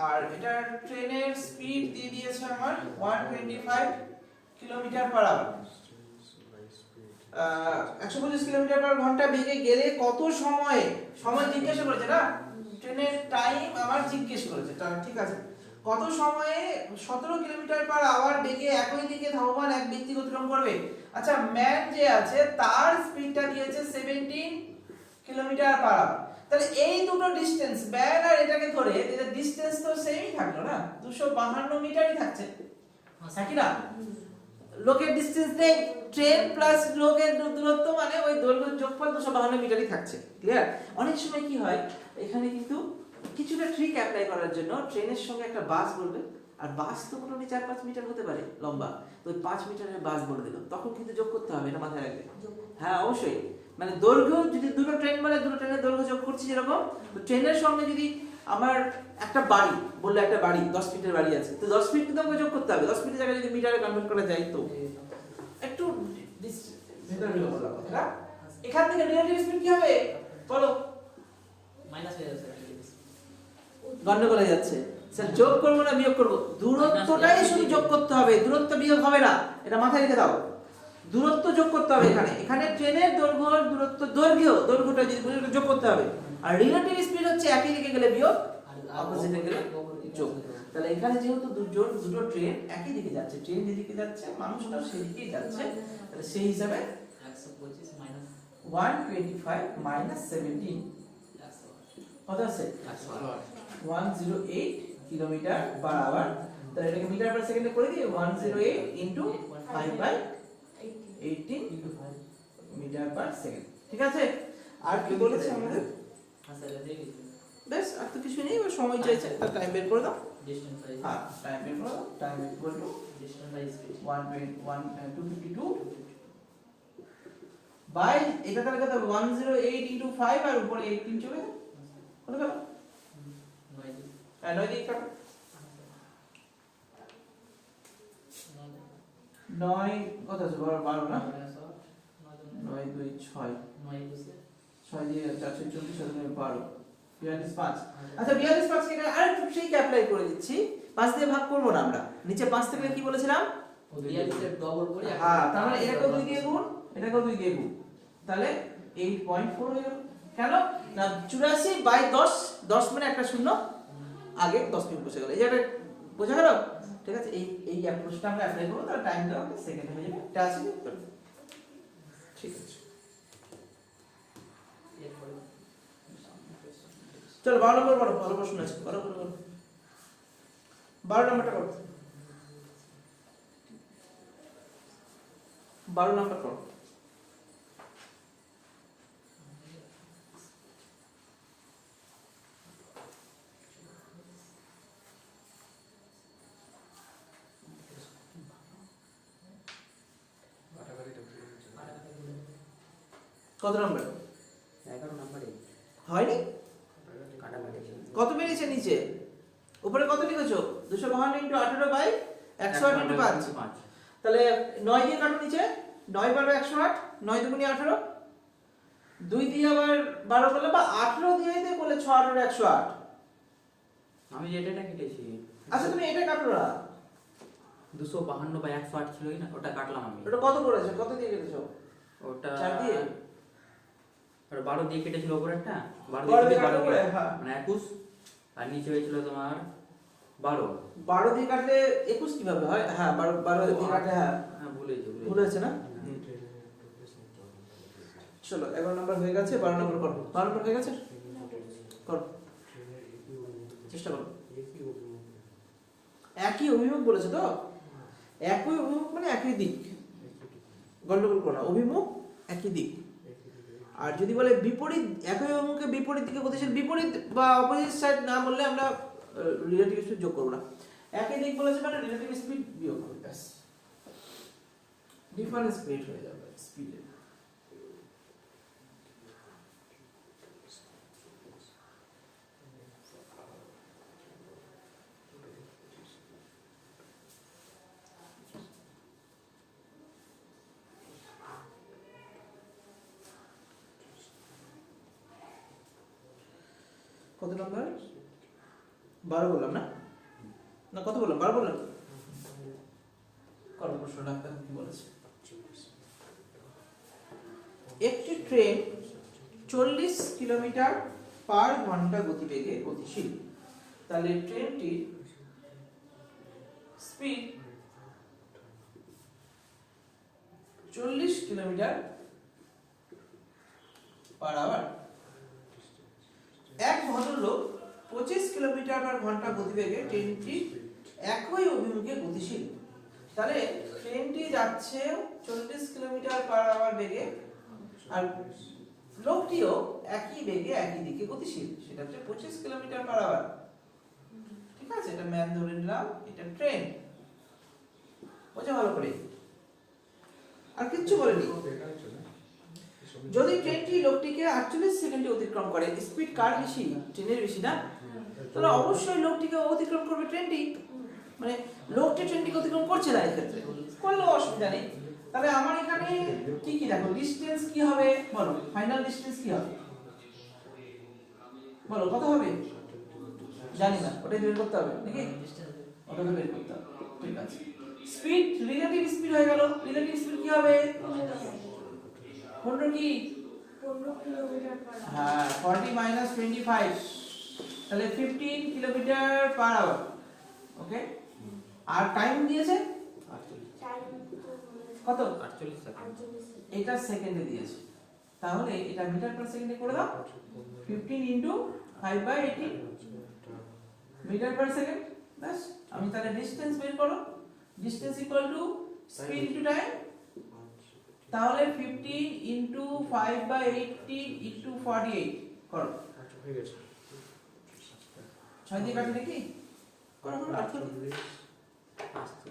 S1: আর এটার ট্রেনের স্পিড দিয়ে দিয়েছে আমার 125 kilometre per hour 125 kilometre per ঘন্টা বেগে গেলে কত সময় সময় জিজ্ঞেস করেছে না ট্রেনের টাইম আমার জিজ্ঞেস করেছে ঠিক আছে কত সময়ে 17 কিলোমিটার পার আওয়ার বেগে একই দিকে ধাবমান এক ব্যক্তি অতিক্রম করবে আচ্ছা ম্যান যে আছে তার স্পিডটা দিয়েছে 17 কিলোমিটার পার আওয়ার তাহলে এই দুটো ডিসটেন্স ম্যান আর এটাকে ধরে এদের ডিসটেন্স তো সেমই থাকলো না 252 মিটারই থাকছে একই না লোকের ডিসটেন্স নেই ট্রেন প্লাস লোকের দূরত্ব মানে ওই দৈর্ঘ্যের যোগফল 252 মিটারই থাকছে ক্লিয়ার অনেক সময় কি হয় এখানে কিন্তু কিছুটা ট্রিক অ্যাপ্লাই করার জন্য ট্রেনের সঙ্গে একটা বাস বলবে আর বাস তো মোটামুটি 4-5 মিটার হতে পারে লম্বা তো 5 মিটারের বাস বলে দিল তখন কিন্তু যোগ করতে হবে এটা মাথায় রাখবে হ্যাঁ অবশ্যই মানে দৈর্ঘ্য যদি দুটো ট্রেন বলে দুটো ট্রেনের দৈর্ঘ্য যোগ করছি যেরকম তো ট্রেনের সঙ্গে যদি আমার একটা বাড়ি বললে একটা বাড়ি 10 ফিটের বাড়ি আছে তো 10 ফিট কিন্তু আমাকে যোগ করতে হবে 10 ফিটের জায়গায় যদি মিটারে কনভার্ট করা যায় তো একটু ভেতরে বললাম কথাটা এখান থেকে রিলেটিভ স্পিড কি হবে বলো
S4: माइनस हो जाएगा सर
S1: গন্ডগোল হয়ে যাচ্ছে স্যার যোগ করব না বিয়োগ করব দূরত্বটাই শুধু যোগ করতে হবে দূরত্ব বিয়োগ হবে না এটা মাথায় রেখে দাও দূরত্ব যোগ করতে হবে এখানে ট্রেনের দৈর্ঘ্যটা যদি বলি যোগ করতে হবে আর রিলেটিভ স্পিড হচ্ছে একই দিকে গেলে বিয়োগ অপোজিটে গেলে যোগ তাহলে এখানে যেহেতু দুটো ট্রেন একই দিকে যাচ্ছে ট্রেন যেদিকে যাচ্ছে মানুষটাও সেদিকেই যাচ্ছে তাহলে সেই হিসাবে
S4: 125 माइनस
S1: 125 মাইনাস 17 কত আছে 108 কিলোমিটার পার আওয়ার তাহলে এটাকে মিটার পার সেকেন্ডে করে দিই 108 into 5 by 18 into 5 metre per second ঠিক আছে আর কি বলেছে আমাদের
S4: हाँ सर दे दीजिए
S1: বেশ আর তো কিছু নেই ওই সময় চাইছে তার টাইম বের করে দাও
S4: डिस्टेंस बाय
S1: হ্যাঁ টাইম বের করে দাও time equal to
S4: distance by speed
S1: 252 by এটা তাহলে কত হবে 108 ইনটু 5 আর উপরে 18 চলে গেল কত গেল 9 দিয়ে কাটো 9 কত আছে 12 না 9 2 6 6 দিয়ে 424 সাথে 12 42 5 আচ্ছা 42 5 কে আর একটু সেই অ্যাপ্লাই করে দিচ্ছি 5 দিয়ে ভাগ করব না আমরা নিচে 5 থেকে কি বলেছিলাম
S4: ডবল করে
S1: হ্যাঁ তার মানে এটাকেও 2 দিয়ে গুণ এটাকেও 2 দিয়ে গুণ তাহলে 8.4 হয়ে গেল কেন না 84 বাই 10 10 মানে একটা শূন্য আগে 10 মিনিট বসে গেল এই জায়গাটা বোঝা গেল ঠিক আছে এই অ্যাপ্রোচটা আমরা অ্যাপ্লাই করব তাহলে টাইমটা আমাদের সেকেন্ডে হয়ে যাবে এটা আছে ঠিক আছে চলো 12 নম্বর বড় ভালো প্রশ্ন আছে বড় 12 নম্বরটা করো 12 নম্বর করো কত নম্বর
S4: 11 নম্বরে
S1: হয়নি
S4: কাটাকাটি
S1: কত বেরিয়েছে নিচে উপরে কত লিখেছো 252 ইনটু 18 বাই 108 ইনটু 5 তাহলে 9 দিয়ে কাটো নিচে 9 12 108 9 দুগুণে 18 2 দিয়ে আবার 12 করলে বা 18 দিয়ে দিয়ে করলে 6 18 108
S4: আমি যেটা কেটেছি
S1: আচ্ছা তুমি এটা কাটো না
S4: 252 বাই 108 ছিল না ওটা কাটলাম আমি
S1: ওটা কত করেছো কত দিয়ে কেটেছো
S4: ওটা
S1: 4 দিয়ে
S4: ওটা 12 দিয়ে কেটেছিল উপরেরটা
S1: 12
S4: 12
S1: দিয়ে
S4: দিয়ে
S1: কাটো
S4: 12
S1: করে,
S4: দিয়ে
S1: হ্যাঁ।
S4: মানে 21 আর নিচে হয়েছিল তোমার 12
S1: 12 দিয়ে কাটলে 21 কিভাবে হয় হ্যাঁ 12 দিয়ে কাটলে হ্যাঁ
S4: হ্যাঁ ভুলেছি
S1: ভুল হয়েছে না চলো 11 নম্বর হয়ে গেছে 12 নম্বর করো 12 নম্বর হয়ে গেছে করো চেষ্টা করো একই অভিমুখ বলেছে তো একই অভিমুখ মানে একই দিক গন্ডগোল করো না অভিমুখ একই দিক আর যদি বলে বিপরীত একই অভিমুখে বিপরীত দিকে গতিশীল বিপরীত বা অপোজিট সাইড না বললে আমরা রিলেটিভ স্পিড যোগ করব না একই দিক বলেছে মানে রিলেটিভ স্পিড বিয়োগ করব ব্যাস ডিফারেন্স ক্রিয়েট হয়ে যাবে স্পিডে কত নম্বর 12 বললাম না না কত বললাম 12 বললাম করো প্রশ্ন ডাক্তার কি বলেছে একটি ট্রেন 40 কিলোমিটার পার ঘন্টা গতিবেগে গতিশীল তাহলে ট্রেনটি স্পিড 40 কিলোমিটার পার আওয়ার এক ভদ্রলোক 25 কিলোমিটার পার ঘন্টা গতিবেগে ট্রেনটি একই অভিমুখে গতিশীল তাহলে ট্রেনটি যাচ্ছে 40 কিলোমিটার পার আওয়ার বেগে আর লোকটিও একই বেগে একই দিকে গতিশীল সেটা হচ্ছে 25 কিলোমিটার পার আওয়ার ঠিক আছে এটা ম্যান ধরে নিলাম এটা ট্রেন বোঝা ভালো করে আর কিচ্ছু বলেনি যদি ট্রেনটি লোকটিকে 48 সেকেন্ডে অতিক্রম করে স্পিড কার বেশি ট্রেনের বেশি না তাহলে অবশ্যই লোকটিকে অতিক্রম করবে ট্রেনটি মানে লোকটি ট্রেনটিকে অতিক্রম করছে না এই ক্ষেত্রে করলেও অসুবিধা নেই তাহলে আমার এখানে কি কি দেখো ডিসটেন্স কি হবে বলো ফাইনাল ডিসটেন্স কি হবে বলো কত হবে জানি না ওটাই বের করতে হবে নাকি ওটা বের করতে হবে ঠিক আছে স্পিড রিলেটিভ স্পিড হয়ে গেল রিলেটিভ স্পিড কি হবে 15 কি
S3: 15 কিলোমিটার পার আওয়ার
S1: হ্যাঁ 40 মাইনাস 25 তাহলে 15 কিলোমিটার পার আওয়ার ওকে আর টাইম দিয়েছে
S3: টাইম
S1: কত
S4: 48 সেকেন্ড
S3: 48
S1: এটা সেকেন্ডে দিয়েছে তাহলে এটা মিটার পার সেকেন্ডে করে দাও 15 into 5 by 18 metre per second বাস আমি তাহলে ডিসটেন্স বের করো distance equal to speed into time তাহলে 15 ইনটু 5 বাই 18 ইনটু 48 করো
S2: হয়ে গেছে
S1: 6 দিয়ে কাটি নাকি করো করো
S2: 48
S4: আসছে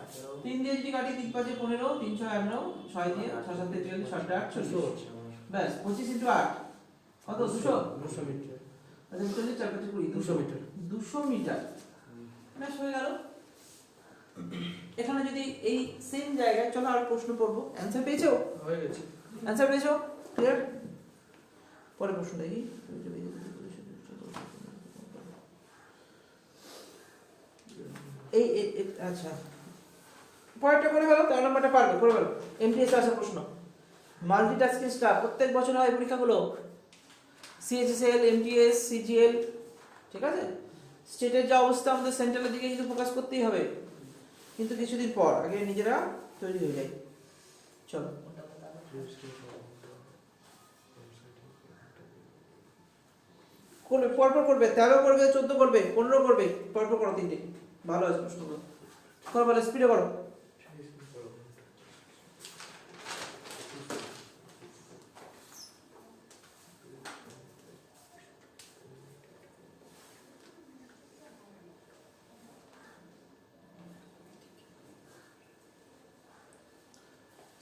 S4: 18
S1: 3 দিয়ে যদি কাটি 3 5 15 3 6 11 6 দিয়ে 6 7 43 7 8
S2: 200
S1: 40
S2: হচ্ছে আমার।
S1: ব্যাস 25 ইনটু 8 কত 200
S2: 200 মিটার।
S1: আচ্ছা 40 4 5 20
S2: 200 মিটার।
S1: 200 মিটার ব্যাস হয়ে গেল। এখানে যদি এই সেম জায়গায় চলো আর প্রশ্ন পড়বো, অ্যানসার পেয়েছো?
S2: হয়ে গেছে।
S1: অ্যানসার পেয়েছো? ক্লিয়ার? পরের প্রশ্ন দেখি। আচ্ছা পরেরটা করে ফেলো, 13 নম্বরটা পারবে, করে ফেলো। এমটিএস আসা প্রশ্ন, মাল্টিটাস্কিং স্টাফ প্রত্যেক বছর হয় পরীক্ষাগুলো, সিএইচএসএল, এমটিএস, সিজিএল, ঠিক আছে? স্টেটের যা অবস্থা আমাদের সেন্ট্রালের দিকে কিন্তু ফোকাস করতেই হবে, কিন্তু কিছুদিন পর, আগে নিজেরা তৈরি হয়ে যায়। চলো করবে, পরপর করবে, 13 করবে, 14 করবে, 15 করবে, পরপর করো তিনটে, ভালো আছে প্রশ্নগুলো। করো, ভালো স্পিডে করো।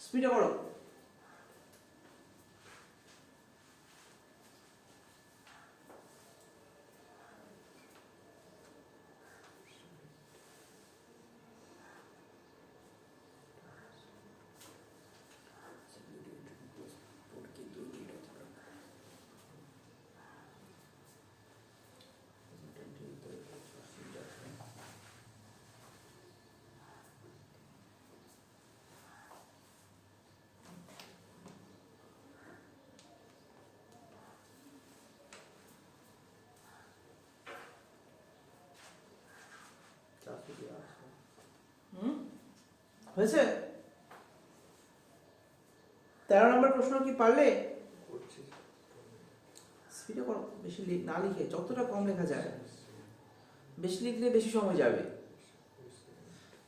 S1: স্পিডে করো। হয়েছে? 13 নম্বর প্রশ্ন কি পারলে? স্পিডে করো, বেশি না লিখে, যতটা কম লেখা যায়। বেশি লিখলে বেশি সময় যাবে,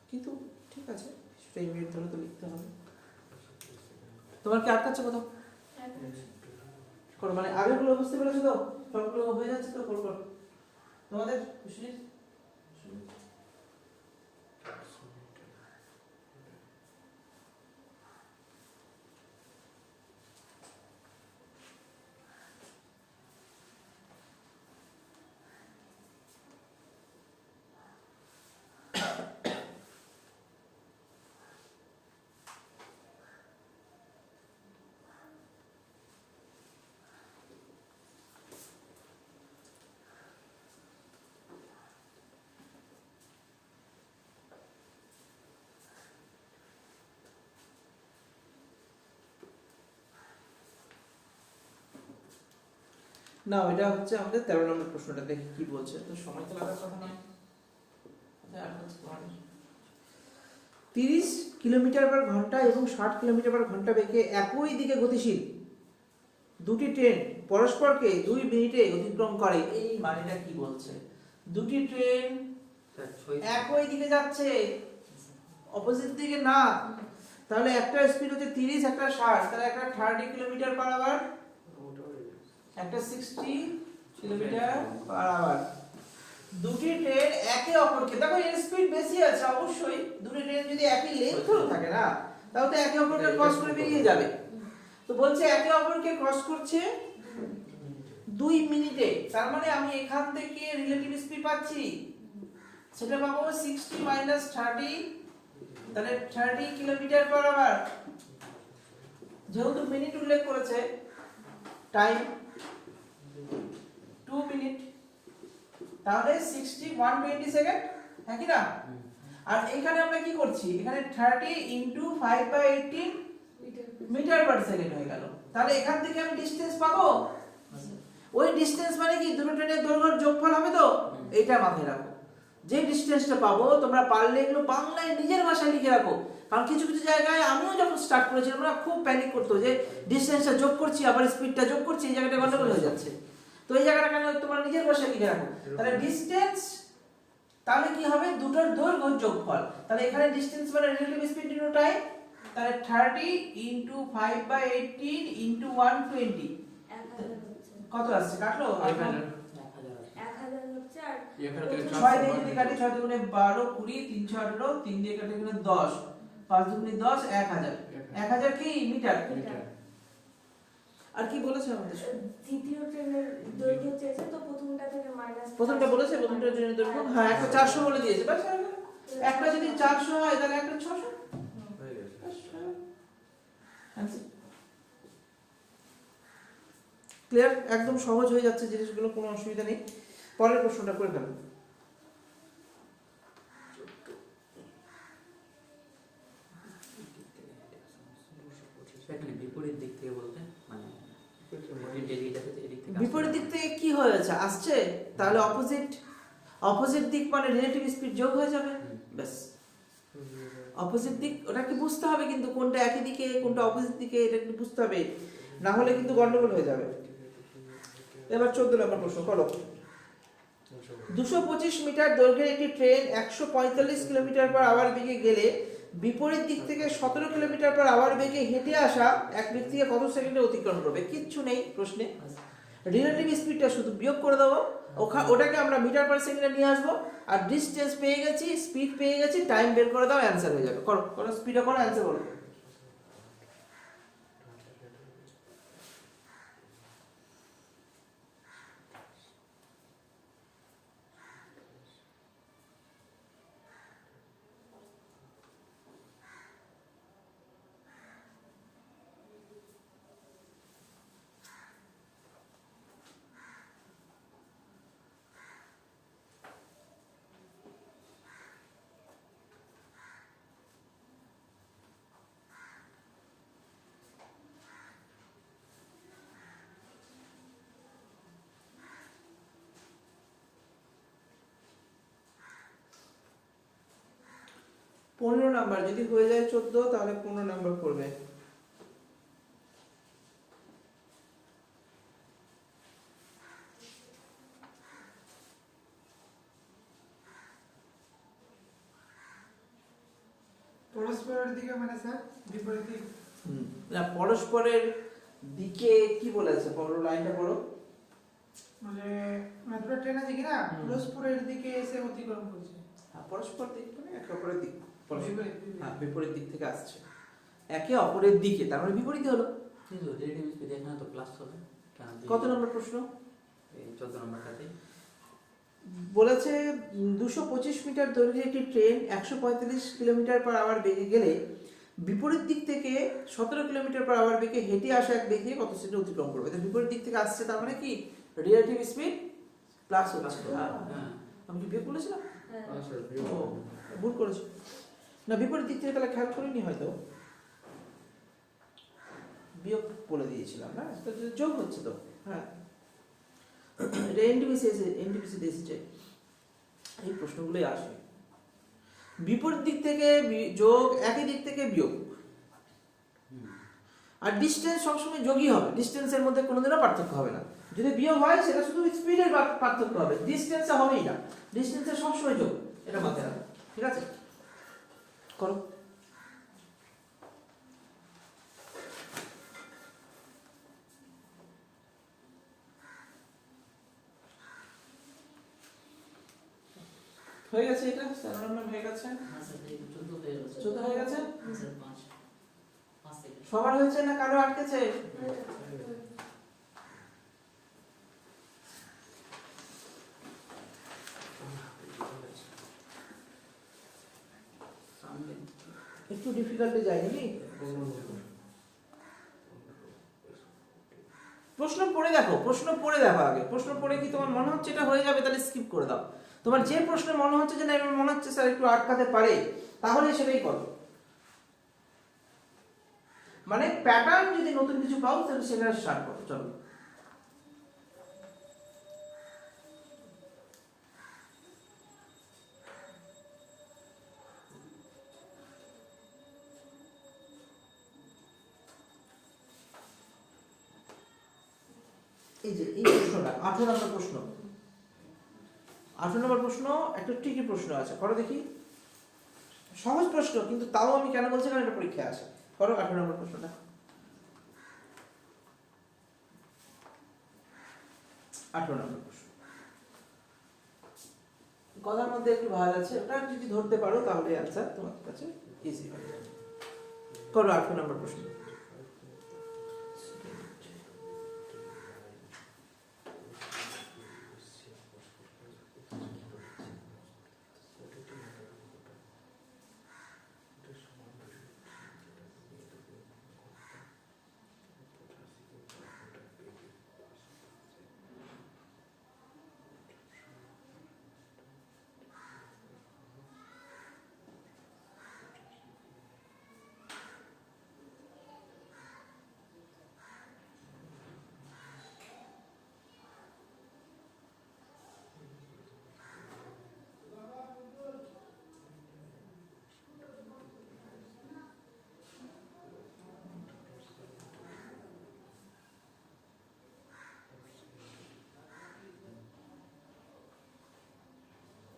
S1: কিন্তু ঠিক আছে, কিছুটা ইমিডিয়েট ধরে তো লিখতে হবে। তোমার কি আটকাচ্ছে কোথাও? করো, মানে আগেরগুলো বুঝতে পেরেছো তো? সবগুলো হয়ে যাচ্ছে তো? করো করো তোমাদের খুশি। না, এটা হচ্ছে আমাদের 13 নম্বর প্রশ্নটা, দেখি কি বলছে। তো সময় তো লাগার কথা নয়। 30 কিলোমিটার/ঘন্টা এবং 60 কিলোমিটার/ঘন্টা বেগে একই দিকে গতিশীল দুটি ট্রেন পরস্পরকে 2 মিনিটে অতিক্রম করে। এই মানেটা কি বলছে? দুটি ট্রেন একই দিকে যাচ্ছে, অপোজিট দিকে না। তাহলে একটা স্পিড হচ্ছে 30, একটা 60, তাহলে একটা 30 কিলোমিটার/আওয়ার, একটা 60 কিলোমিটার/আওয়ার। দুটি ট্রেন একে অপরকে, দেখো এর স্পিড বেশি আছে অবশ্যই, দুটি ট্রেন যদি একই লেন্থ থাকে না, তাহলে তো একে অপরকে ক্রস করে বেরিয়ে যাবে। তো বলছে একে অপরকে ক্রস করছে 2 মিনিটে, তার মানে আমি এখান থেকে রিলেটিভ স্পিড পাচ্ছি, সেটা পাবো 60 মাইনাস 30, তাহলে 30 কিলোমিটার/আওয়ার। যেহেতু মিনিট উল্লেখ করেছে, টাইম 2 মিনিট, তাহলে 60 120 সেকেন্ড, হ্যাঁ কি না? আর এখানে আমরা কি করছি, এখানে 30 ইনটু 5/18 মিটার পার সেকেন্ড হয়ে গেল। তাহলে এখান থেকে আমি ডিসটেন্স পাবো, ওই ডিসটেন্স মানে কি দুটো ট্রেনের দৈর্ঘ্যের যোগফল হবে। তো এটা মাথায় রাখো, যে ডিসটেন্সটা পাবো তোমরা পারলে এগুলো বাংলায় নিজের ভাষায় লিখে রাখো, কারণ কিছু কিছু জায়গায় আমিও যখন স্টার্ট করেছিলাম না, খুব প্যানিক করতো যে ডিসটেন্সটা যোগ করছি আবার স্পিডটা যোগ করছি, এই জায়গাটা গন্ডগোল হয়ে যাচ্ছে। তো এই জায়গাটা কেন তোমরা নিজের ভাষায় লিখে রাখো। তাহলে ডিসটেন্স, তাহলে কি হবে, দুটোর দৈর্ঘ্যের যোগফল। তাহলে এখানে ডিসটেন্স মানে রিলেটিভ স্পিড ইনটু টাইম, তাহলে 30 ইনটু 5/18 ইনটু 120 কত আসছে? কাটলো
S3: 1000 হচ্ছে আর
S4: এখানে থেকে
S3: প্রথম
S1: 6 দিয়ে যদি কাটি 6 দুগুণে 12 20 3 6 18 3 দিয়ে কাটি এখানে 10 5 দুগুণে 10 1000 1000 কি মিটার।
S3: মিটার।
S1: আর কি বলেছে আমাদের?
S3: দ্বিতীয় ট্রেনের দৈর্ঘ্য চেয়েছে, তো প্রথমটা থেকে মাইনাস
S1: প্রথমটা বলেছে প্রথমটা ট্রেনের দৈর্ঘ্য, হ্যাঁ একটা 400 বলে দিয়েছে, বাস একটা যদি 400 হয় তাহলে একটা 600
S4: হয়ে গেছে।
S1: ক্লিয়ার, একদম সহজ হয়ে যাচ্ছে জিনিসগুলো, কোনো অসুবিধা নেই। পরের প্রশ্নটা করে ফেলুন।
S4: এখানে বিপরীত দিক থেকে বলতে মানে এদিক থেকে
S1: বিপরীত দিক থেকে কি হয়েছে আসছে, তাহলে অপোজিট দিক মানে রিলেটিভ স্পিড যোগ হয়ে যাবে, ব্যাস। অপোজিট দিক ওটা কি বুঝতে হবে, কিন্তু কোনটা একই দিকে কোনটা অপোজিট দিকে এটা কিন্তু বুঝতে হবে, না হলে কিন্তু গন্ডগোল হয়ে যাবে। এবার 14 নম্বর প্রশ্ন করো। 225 মিটার দৈর্ঘ্যের একটি ট্রেন 145 কিলোমিটার পার আওয়ার বেগে গেলে বিপরীত দিক থেকে 17 কিলোমিটার পার আওয়ার বেগে হেঁটে আসা এক ব্যক্তিকে কত সেকেন্ডে অতিক্রম করবে? কিচ্ছু নেই প্রশ্নে, রিলেটিভ স্পিডটা শুধু বিয়োগ করে দেবো, ওটাকে আমরা মিটার পার সেকেন্ডে নিয়ে আসবো, আর ডিস্টেন্স পেয়ে গেছি, স্পিড পেয়ে গেছি, টাইম বের করে দাও, অ্যান্সার হয়ে যাবে। করো করো, স্পিডে করো, অ্যান্সার বলো। পনেরো নাম্বার, যদি হয়ে যায় 14 তাহলে 15 নাম্বার করবে।
S5: পরস্পরের দিকে মানে স্যার বিপরীত দিক।
S1: না, পরস্পরের দিকে কি বলেছে, পড়ো লাইনটা পড়ো।
S5: মানে দুটো ট্রেন আছে কিনা পরস্পরের দিকে এসে অতিক্রম করছে।
S1: হ্যাঁ, পরস্পর দিক মানে একে অপরের দিক,
S5: বিপরীত, বিপরীত।
S1: হ্যাঁ বিপরীত দিক থেকে আসছে, একে অপরের দিকে, তার মানে বিপরীত হলো।
S4: কিন্তু রিলেটিভ স্পিড এখানে তো প্লাস হবে।
S1: কত নম্বর প্রশ্ন?
S4: এই 14 নম্বরটাতে
S1: বলেছে 225 মিটার দৈর্ঘ্যের একটি ট্রেন 145 কিলোমিটার পার আওয়ার বেগে গেলে বিপরীত দিক থেকে 17 কিলোমিটার পার আওয়ার বেগে হেঁটে আসা এক ব্যক্তি কত সেকেন্ডে অতিক্রম করবে? তো বিপরীত দিক থেকে আসছে, তার মানে কি রিলেটিভ স্পিড প্লাস হচ্ছে।
S4: হ্যাঁ
S1: আমি কি বিয়োগ বলেছিলাম?
S4: সরি
S1: ও, ভুল করেছি। না, বিপরীত দিক থেকে তাহলে খেয়াল করিনি হয়তো, বিয়োগ বলে দিয়েছিলাম না, তো যোগ হচ্ছে তো। হ্যাঁ, এটা এনটিপিসি এসেছে, এই প্রশ্নগুলোই আসে। বিপরীত দিক থেকে যোগ, একই দিক থেকে বিয়োগ, আর ডিস্টেন্স সবসময় যোগই হবে, ডিস্টেন্সের মধ্যে কোনোদিনও পার্থক্য হবে না। যদি বিয়োগ হয় সেটা শুধু স্পিডের পার্থক্য হবে, ডিস্টেন্সে হবেই না, ডিস্টেন্সে সবসময় যোগ, এটা মাথায় রাখো, ঠিক আছে? করো। হয়ে গেছে, এটা 7 নম্বর হয়ে গেছে, 14 হয়ে গেছে। সবার হয়েছে না কারো আটকেছে? একটু ডিফিকাল্টে যায় নাকি? প্রশ্ন পড়ে দেখো, প্রশ্ন পড়ে দেখো আগে, প্রশ্ন পড়ে কি তোমার মনে হচ্ছে এটা হয়ে যাবে তাহলে স্কিপ করে দাও। তোমার যে প্রশ্ন মনে হচ্ছে যে না এবার মনে হচ্ছে স্যার একটু আটকাতে পারে, তাহলে সেটাই করো। মানে প্যাটার্ন যদি নতুন কিছু পাও তাহলে সেটা স্টার্ট করো। চলো, এই যে এই প্রশ্নটা 18 নম্বর প্রশ্ন, 18 নম্বর প্রশ্ন একটা ট্রিকি প্রশ্ন আছে, করো দেখি। সহজ প্রশ্ন, কিন্তু তাও আমি কেন বলছি কারণ এটা পরীক্ষায় আসে। করো 18 নম্বর প্রশ্নটা। 18 নম্বর প্রশ্ন, কথার মধ্যে একটু ভাঁজ আছে, ওটা যদি ধরতে পারো তাহলে অ্যান্সার তোমার কাছে ইজি হয়ে যাবে। করো 8 নম্বর প্রশ্ন।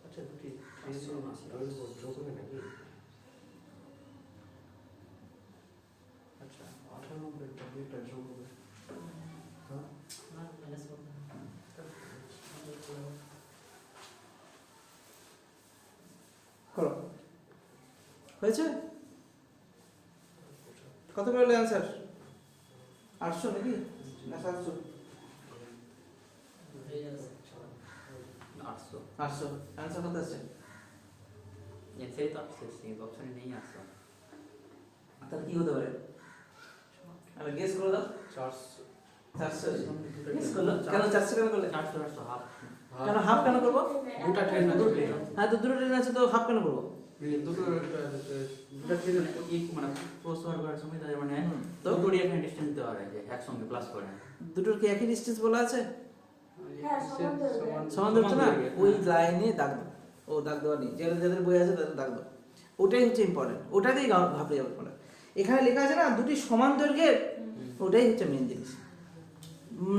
S2: আচ্ছা দুটি ট্রেনের দৈর্ঘ্য যোগ হবে নাকি? আচ্ছা 18 নম্বরেরটা দুইটা যোগ হবে। হ্যাঁ
S1: করো, হয়েছে? কত পেলে অ্যান্সার? 800 নাকি না 700?
S4: 800
S1: 800 অ্যান্সার কত আছে?
S4: এনসাই তো আসছে, কিন্তু অপশনে নেই 800।
S1: তাহলে কি হতে পারে? আমি গেস করে দাও।
S2: 400
S1: 400 গেস করলো। কেন 400 কেন করলে?
S4: 400 হাফ।
S1: কেন হাফ কেন করবো?
S2: দুটা ট্রেন আছে।
S1: হ্যাঁ তো দুটো ট্রেন আছে তো হাফ কেন করবো?
S2: দুটা ট্রেনের
S4: মানে ক্রস ওভার করার সময় তাদের মানে
S1: তো
S4: দুটোরই একটা ডিসটেন্স দেওয়া হয় যে একসঙ্গে প্লাস করে।
S1: দুটোর কি একই ডিসটেন্স বলা আছে?
S3: হ্যাঁ, সমান দৈর্ঘ্য।
S1: সমান ধরছে না? ওই লাইনে দাগ দাও। ও দাগ দেওয়া নেই, যাদের যাদের বই আছে তাদের দাগ দাও। ওটাই হচ্ছে ইম্পর্টেন্ট, ওটাতেই ভাবলে যাবে তোমরা। এখানে লেখা আছে না দুটি সমান দৈর্ঘ্যের, ওটাই হচ্ছে মেন জিনিস।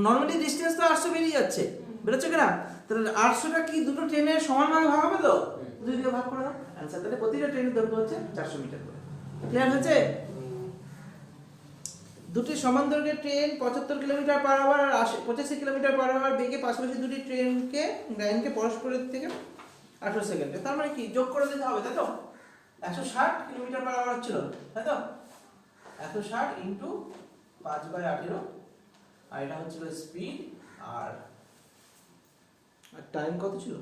S1: নর্মালি ডিসটেন্স তো 800 বেরিয়ে যাচ্ছে, বেরোচ্ছে কিনা? তাহলে 800টা কি দুটো ট্রেনের সমান ভাগে ভাগ হবে তো? দুই দিকে ভাগ করে দাও অ্যান্সার। তাহলে প্রতিটা ট্রেনের দৈর্ঘ্য হচ্ছে 400 মিটার করে। ক্লিয়ার হয়েছে? দুটি সমান দৈর্ঘ্যের ট্রেন 75 কিলোমিটার পার আওয়ার আর 85 কিলোমিটার পার আওয়ার বেগে পাশাপাশি দুটি লাইনকে পরস্পরের থেকে 18 সেকেন্ডে। তার মানে কি যোগ করে দিতে হবে, তাই তো? 160 কিলোমিটার পার আওয়ার ছিল, তাই তো? 160 ইন্টু 5/18, আর এটা হচ্ছিল স্পিড, আর টাইম কত ছিল?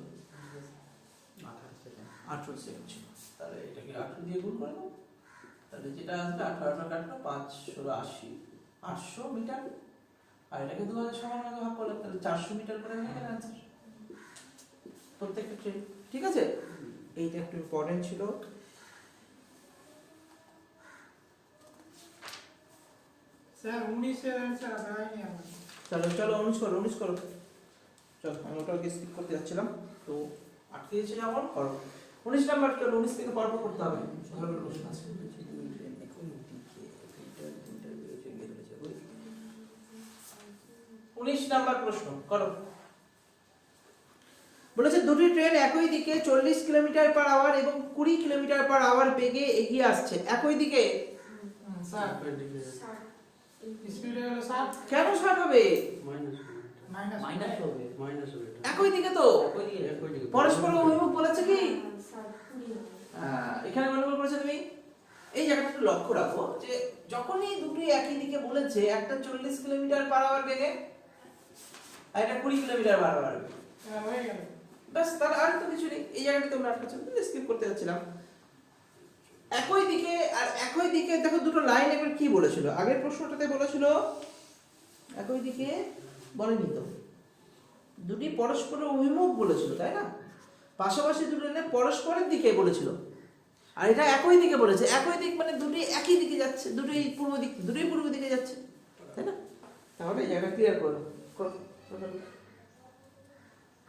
S1: 18 সেকেন্ড ছিল। তাহলে এটাকে 18 দিয়ে গুণ করে দাও, তাহলে যেটা আসবে 18 কাটলো 5 ষোলো 80, 800 মিটার। আর এটাকে 2000 সমান ভাগে ভাগ করলে তাহলে 400 মিটার করে হয়ে গেল অ্যান্সার প্রত্যেকটা ট্রেন। ঠিক আছে, এইটা একটু ইম্পর্টেন্ট ছিল।
S5: স্যার 19 এর অ্যানসার হয়নি আমার।
S1: চলো চলো 19 করো, 19 করো। চলো আমি ওটাকে স্কিপ করতে যাচ্ছিলাম তো আটকে গেছে যেমন করো। 19 নাম্বার চলো, 19 থেকে পর্ব করতে হবে। ভালো প্রশ্ন আছে। 19 নাম্বার প্রশ্ন করো। বলেছে দুটি ট্রেন একই দিকে 40 কিলোমিটার পার আওয়ার এবং 20 কিলোমিটার পার আওয়ার বেগে এগিয়ে আসছে। একই দিকে
S5: স্যার স্পিড হলো 7
S1: কেন 60 হবে?
S5: মাইনাস
S4: মাইনাস হবে।
S2: মাইনাস হবে এটা।
S1: একই দিকে তো
S4: ওই দিকে
S2: একই দিকে।
S1: পরস্পর অভিমুখ বলেছে কি?
S3: স্যার 20 হবে।
S1: এখানে গন্ডগোল করেছে তুমি। এই জায়গাটা একটু লক্ষ্য রাখো যে যখনই দুটি একই দিকে বলেছে, একটা 40 কিলোমিটার পার আওয়ার বেগে আর এটা 20 কিলোমিটার পার আওয়ার বেগে,
S5: হ্যাঁ হয়ে গেল।
S1: বাস তার আর তো কিছু নেই। এই জায়গাটা তোমরা আটকাচ্ছ, স্কিপ করতে যাচ্ছিলাম। একই দিকে আর একই দিকে দেখো দুটো লাইন এবার কি বলেছিল? আগের প্রশ্নটাতে বলেছিল একই দিকে বলেনি তো, দুটি পরস্পর অভিমুখ বলেছিল, তাই না? পাশাপাশি দুটো লাইন পরস্পরের দিকে বলেছিল, আর এটা একই দিকে বলেছে। একই দিক মানে দুটি একই দিকে যাচ্ছে, দুটোই পূর্ব দিকে যাচ্ছে, তাই না? তাহলে এই জায়গা ক্লিয়ার করো।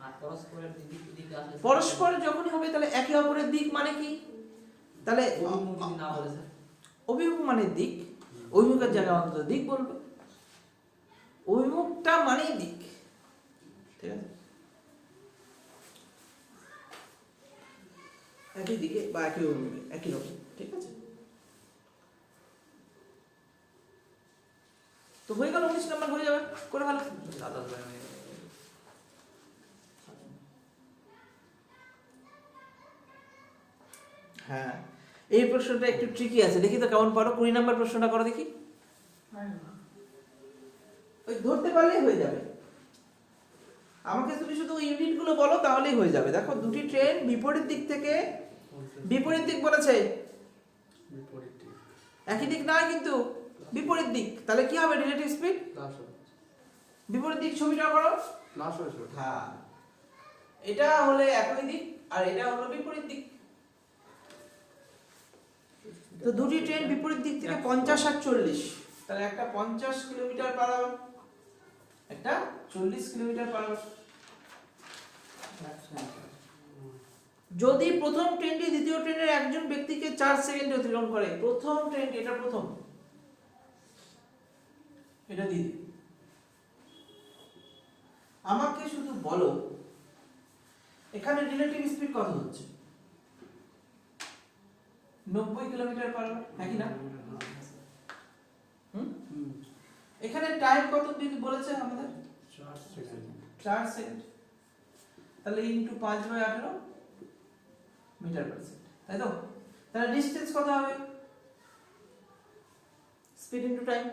S4: আর পরস্পরের দিকে আসলে
S1: পরস্পর যখনই হবে তাহলে একে অপরের দিক মানে কি? তাহলে
S4: অভিমুখ যদি না বলে স্যার,
S1: অভিমুখ মানে দিক, অভিমুখের জায়গায় অন্তত দিক বলবে। অভিমুখটা মানেই দিক, ঠিক আছে? একই দিকে বা একই অভিমুখে, একই রকম, ঠিক আছে? তো হয়ে গেল 19 নাম্বার, হয়ে যাবে, করে ভালো।
S4: 27 হয়ে
S1: হ্যাঁ, এই প্রশ্নটা একটু ট্রিকি আছে, দেখি তো কেমন পারো। 20 নম্বর প্রশ্নটা করো দেখি। ওই ধরতে পারলেই হয়ে যাবে, আমাকে তুমি শুধু ইউনিট গুলো বলো তাহলেই হয়ে যাবে। দেখো দুটি ট্রেন বিপরীত দিক থেকে, বিপরীত দিক বলেছে,
S2: বিপরীত দিক
S1: একই দিক নয় কিন্তু বিপরীত দিক, তাহলে কি হবে রিলেটিভ স্পিড?
S2: প্লাস হবে,
S1: বিপরীত দিক ছবিটা করো।
S2: প্লাস হয়েছে।
S1: হ্যাঁ, এটা হলে একই দিক আর এটা হলো বিপরীত দিক। তো দুটি ট্রেন বিপরীত দিক থেকে 50 আর 40, তাহলে একটা 50 কিলোমিটার পার আওয়ার, একটা 40 কিলোমিটার পার আওয়ার। যদি প্রথম ট্রেনটি দ্বিতীয় ট্রেনের একজন ব্যক্তিকে 4 সেকেন্ডে অতিক্রম করে, প্রথম ট্রেনটি, এটা প্রথম, এটা দ্বিতীয়, আমাকে শুধু বলো এখানে রিলেটিভ স্পিড কত হচ্ছে? 90 কিলোমিটার পার আওয়ার, নাকি না? এখানে টাইম কত দিন বলেছে আমাদের? 4 সেকেন্ড, তাহলে ইনটু 5/18 মিটার পার সেকেন্ড, তাই তো? তাহলে ডিসটেন্স কত হবে? স্পিড ইনটু টাইম,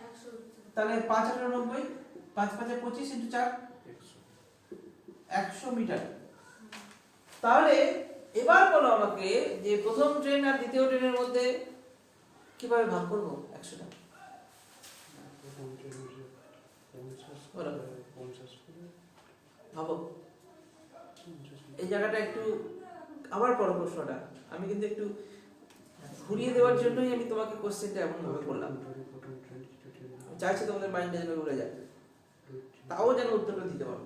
S3: 100
S1: তাহলে 5/18 90, 5 5 25 ইনটু 4 100 মিটার। তাহলে এবার বলো আমাকে যে প্রথম ট্রেন আর দ্বিতীয় ট্রেনের মধ্যে কিভাবে ভাগ করব 100টা? ভাবো, এই জায়গাটা একটু আবার পড়ো প্রশ্নটা, আমি কিন্তু একটু ঘুরিয়ে দেওয়ার জন্যই আমি তোমাকে কোশ্চেনটা এমন ভাবে করলাম, চাইছি তোমাদের মাইন্ডে যেন ঘুরে যায়, তাও যেন উত্তরটা দিতে পারো।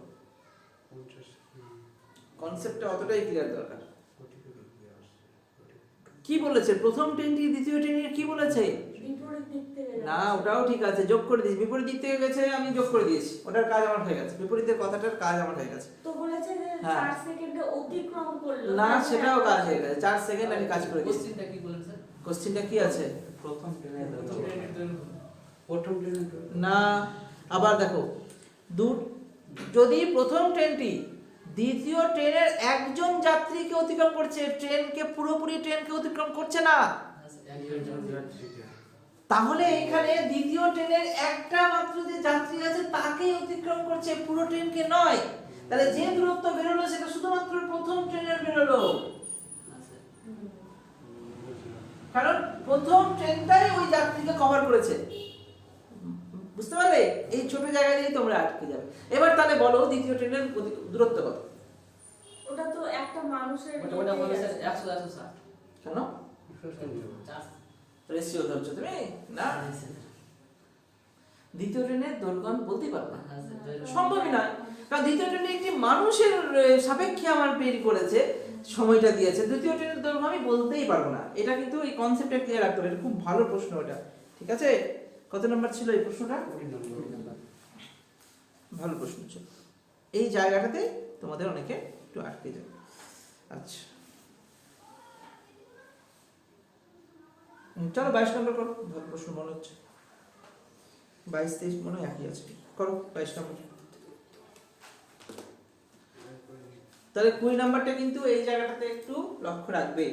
S1: কনসেপ্টটা অতটাই ক্লিয়ার দরকার। কি বলেছে প্রথম ট্রেনটি দ্বিতীয় ট্রেনের, কি বলেছে?
S3: বিপরীত দিক থেকে
S1: না, ওটাও ঠিক আছে, যোগ করে দিয়েছি, বিপরীত দিক থেকে গেছে, আমি যোগ করে দিয়েছি, ওটার কাজ আমার হয়ে গেছে, বিপরীতের কথাটার কাজ আমার হয়ে গেছে।
S3: তো বলেছে যে
S1: হ্যাঁ।
S3: 4 সেকেন্ডে অতিক্রম করলো,
S1: না, সেটাও কাজ হয়ে গেছে, 4 সেকেন্ড আমি কাজ করে দিয়েছি।
S4: কোশ্চেনটা কি বলেন স্যার?
S1: কোশ্চেনটা কি আছে?
S2: প্রথম ট্রেনের
S4: প্রথম ট্রেনের দৈর্ঘ্য।
S2: প্রথম ট্রেনের
S1: না, আবার দেখো, যদি প্রথম ট্রেনটি দ্বিতীয় ট্রেনের একজন যাত্রীকে অতিক্রম করছে, ট্রেনকে পুরোপুরি ট্রেনকে অতিক্রম করছে না, তাহলে এখানে দ্বিতীয় ট্রেনের একটা মাত্র যে যাত্রী আছে তাকেই অতিক্রম করছে, পুরো ট্রেনকে নয়। তাহলে যে দূরত্ব বেরোলো সেটা শুধুমাত্র প্রথম ট্রেনের বেরোলো, কারণ প্রথম ট্রেনটাই ওই যাত্রীকে কভার করেছে। বুঝতে পারলে? এই ছোট জায়গায় দিয়ে তোমরা আটকে যাবে। এবার তাহলে বলো দ্বিতীয় ট্রেনের দূরত্ব কত?
S3: ওটা তো একটা মানুষের
S4: ওটা বলে স্যার 100
S1: কেন রেশিও ধরছো তুমি? না, দ্বিতীয় ট্রেনের দৈর্ঘ্য আমি বলতেই পারবো না, সম্ভবই নয়, কারণ দ্বিতীয় ট্রেনে একটি মানুষের সাপেক্ষে আমার বের করেছে, সময়টা দিয়েছে, দ্বিতীয় ট্রেনের দৈর্ঘ্য আমি বলতেই পারবো না। এটা কিন্তু এই কনসেপ্টটা ক্লিয়ার রাখতে হবে, এটা খুব ভালো প্রশ্ন এটা, ঠিক আছে? কত নাম্বার ছিল এই প্রশ্নটা? ভালো প্রশ্ন ছিল, এই জায়গাটাতে তোমাদের অনেকে একটু আটকে যাবে। আচ্ছা চলো 22 নম্বর করো, ভালো প্রশ্ন মনে হচ্ছে, 22 23 মনে হয় একই আছে, করো 22 নম্বর। তাহলে 20 নাম্বারটা কিন্তু এই জায়গাটাতে একটু লক্ষ্য রাখবে,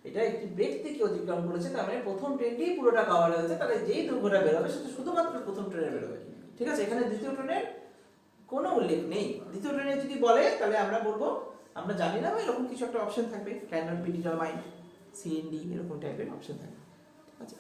S1: এটা একটি ব্যক্তিকে অতিক্রম করেছে, তার মানে প্রথম ট্রেনটি পুরোটা কভার হয়েছে, তাহলে যেই দৈর্ঘ্যটা বেরোবে সেটা শুধুমাত্র প্রথম ট্রেনে বেরোবে, ঠিক আছে? এখানে দ্বিতীয় ট্রেনের কোনো উল্লেখ নেই। দ্বিতীয় ট্রেনে যদি বলে তাহলে আমরা বলবো আমরা জানি না, বা এরকম কিছু একটা অপশন থাকবে, ক্যানট বি ডিটারমাইন্ড, সিএনডি এরকম টাইপের অপশন থাকবে, ঠিক আছে?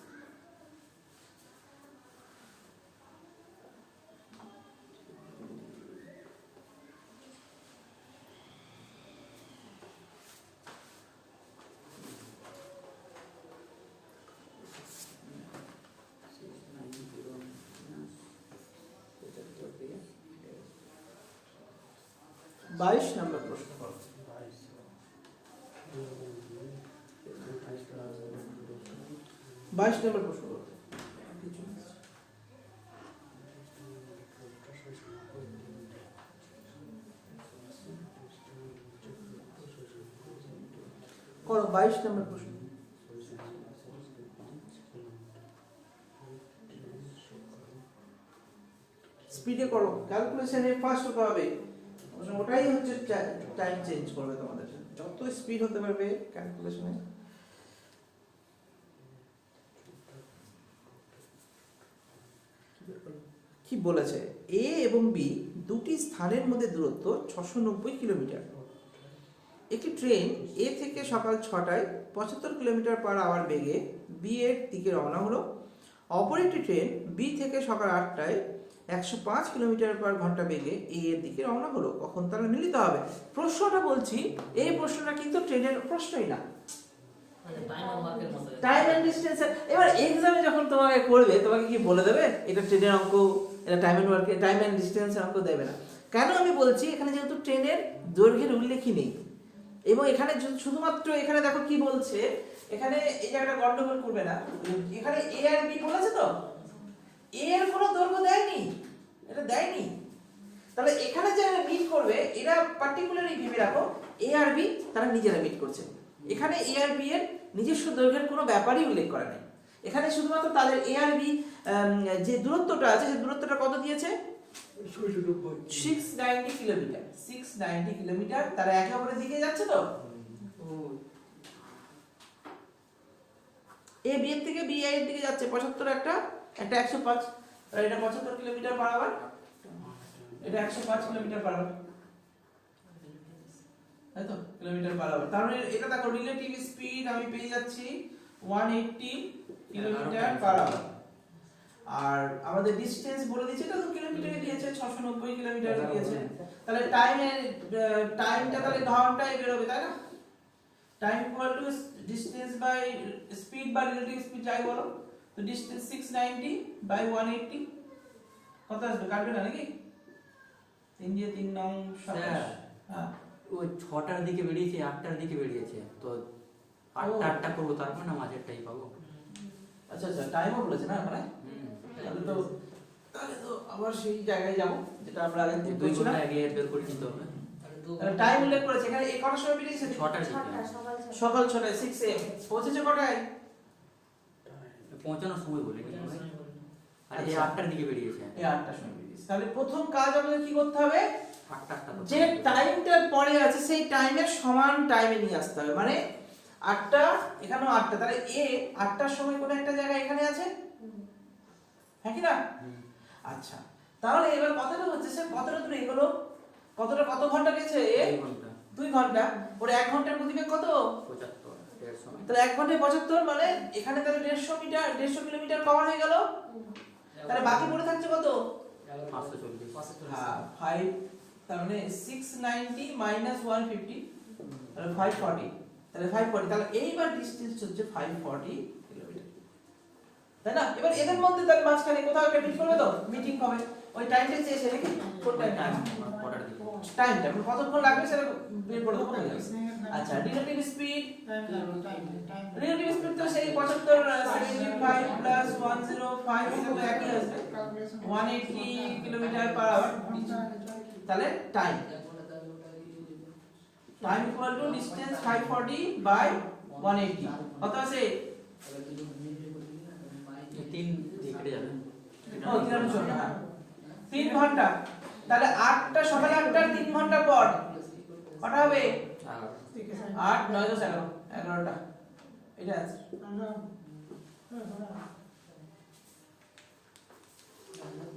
S1: বাইশ নম্বর প্রশ্ন করো। 22 নম্বর প্রশ্ন করো। করো 22 নম্বর প্রশ্ন। স্পিডে করো, ক্যালকুলেশনে ফাস্ট হতে হবে, ওটাই হচ্ছে টাইম চেঞ্জ করবে তোমাদের। যত স্পিড হতে পারবে ক্যালকুলেশনে কি বলেছে, এ এবং বি দুটি স্থানের মধ্যে দূরত্ব 690 কিলোমিটার। একটি ট্রেন এ থেকে সকাল 6টায় 75 কিলোমিটার পার আওয়ার বেগে বি এর দিকে রওনা হলো। অপর একটি ট্রেন বি থেকে সকাল 8টায় 105 কিলোমিটার পার ঘন্টা বেগে এ এর দিকে রওনা হলো, কখন তারা মিলিত হবে? প্রশ্নটা বলছি, এই প্রশ্নটা কিন্তু ট্রেনের প্রশ্নই না, টাইম এন্ড ডিস্টেন্স। এবার এক্সামে যখন তোমাকে করবে তোমাকে কি বলে দেবে এটা ট্রেনের অঙ্ক, এটা time and work, time and ডিস্টেন্সের অঙ্ক দেবে না। কেন আমি বলছি, এখানে যেহেতু ট্রেনের দৈর্ঘ্যের উল্লেখই নেই, এবং এখানে শুধুমাত্র এখানে দেখো কি বলছে, এখানে এই জায়গাটা গন্ডগোল করবে না, এখানে এ আর বি বলেছে তো, এ এর কোনো দৈর্ঘ্য দেয়নি, এটা দেয়নি। তাহলে এখানে যে মিট করবে এরা পার্টিকুলারলি ভেবে রাখো এ আর বি তারা নিজেরা মিট করছে। এখানে এ আর বি এর নিজস্ব দৈর্ঘ্যের কোনো ব্যাপারই উল্লেখ করা নেই, এখানে শুধুমাত্র তাদের এ আর বি যে দূরত্বটা আছে সেই দূরত্বটা কত দিয়েছে, 690 কিলোমিটার। 690 কিলোমিটার, তারা একে অপরের দিকে যাচ্ছে তো, এ বি এর থেকে বি এর দিকে যাচ্ছে, 75 একটা 105, আর এটা 75 কিলোমিটার পার আওয়ার, এটা 105 কিলোমিটার পার আওয়ার, তাই তো, কিলোমিটার পার আওয়ার। তার মানে এটা দেখো রিলেটিভ স্পিড আমি পেয়ে যাচ্ছি 180 কিলোমিটার পার আওয়ার, আর আমাদের ডিসটেন্স বলে দিয়েছে, এটা তো কিলোমিটারে দিয়েছে, 690 কিলোমিটারে দিয়েছে। তাহলে টাইমটা তাহলে ঘন্টায় বেরোবে, তাই না? Time equal to distance by speed বা রিলেটিভ স্পিড যাই বলো, তো ডিসটেন্স 690 বাই 180 কত আসবে, কাটবে না নাকি? 3 দিয়ে 3 নং 27। হ্যাঁ,
S4: ওই 6টার দিকে বেরিয়েছে, 8টার দিকে বেরিয়েছে, তো 8টা করবো, তারপর না মাঝেরটাই পাবো।
S1: আচ্ছা আচ্ছা, টাইমও বলেছে না মানে, তাহলে তো আবার সেই জায়গায় যাব যেটা আমরা আগে দিন
S4: 2
S1: করেছিলাম।
S4: ঘন্টা আগে বের করে নিতে হবে।
S1: তাহলে টাইম উল্লেখ করেছে এখানে, এই কটার সময় বেরিয়েছে?
S4: 6টার দিকে
S3: 6টা সকাল 6টা।
S1: সকাল 6টায়, 6 am। পৌঁছেছে কটায়?
S4: পৌঁছানোর সময় বলে নি, আর এই
S1: আচ্ছা।
S4: 8টার দিকে বেরিয়েছে,
S1: এই 8টার সময় বেরিয়েছে। তাহলে প্রথম কাজ আমাদের কি করতে হবে,
S4: 8টা
S1: যে টাইমটার পরে আছে সেই টাইমের সমান টাইমে নিয়ে আসতে হবে। মানে 8টা, এখানেও 8টা, তাহলে এ 8টার সময় কোন একটা জায়গা এখানে আছে, হ্যাঁ কি না? আচ্ছা, তাহলে এবার কথাটা হচ্ছে স্যার কতটা দূরে এগোলো, কত ঘন্টা গেছে?
S4: 2 ঘন্টা,
S1: 2 ঘন্টা। ওর 1 ঘন্টার গতিবেগ কত?
S4: 75, 150।
S1: তাহলে 1 ঘন্টায় 75, মানে এখানে তাহলে 150 কিলোমিটার কভার হয়ে গেল। তাহলে বাকি পড়ে থাকছে কত?
S4: 540।
S1: হ্যাঁ 5, তার মানে 690 মাইনাস 150, তাহলে 540, তাহলে 540, তাহলে এইবার ডিসটেন্স হচ্ছে 540 কিলোমিটার, তাই না? এবার এদের মধ্যে তাহলে মাঝখানে কোথাও একটা মিট করবে তো, মিটিং হবে, ওই টাইমটা চেয়েছে নাকি, কোন টাইমটা,
S4: কটার দিকে?
S1: টাইমটা কতক্ষণ লাগবে সেটা বের করে দেবো। আচ্ছা, রিলেটিভ স্পিড, রিলেটিভ স্পিড তো সেই 75 75 প্লাস 105 তো একই আসবে, 180 কিলোমিটার পার আওয়ার। তাহলে time equal to distance 540 by 180 কত আছে?
S4: 3 দিয়ে কেটে যাবে।
S1: ও 3 হ্যাঁ 3 ঘন্টা। তাহলে 8টা, সকাল 8টার 3 ঘন্টা পর কটা হবে? 8 9 10 11, 11টা। এটা আছে।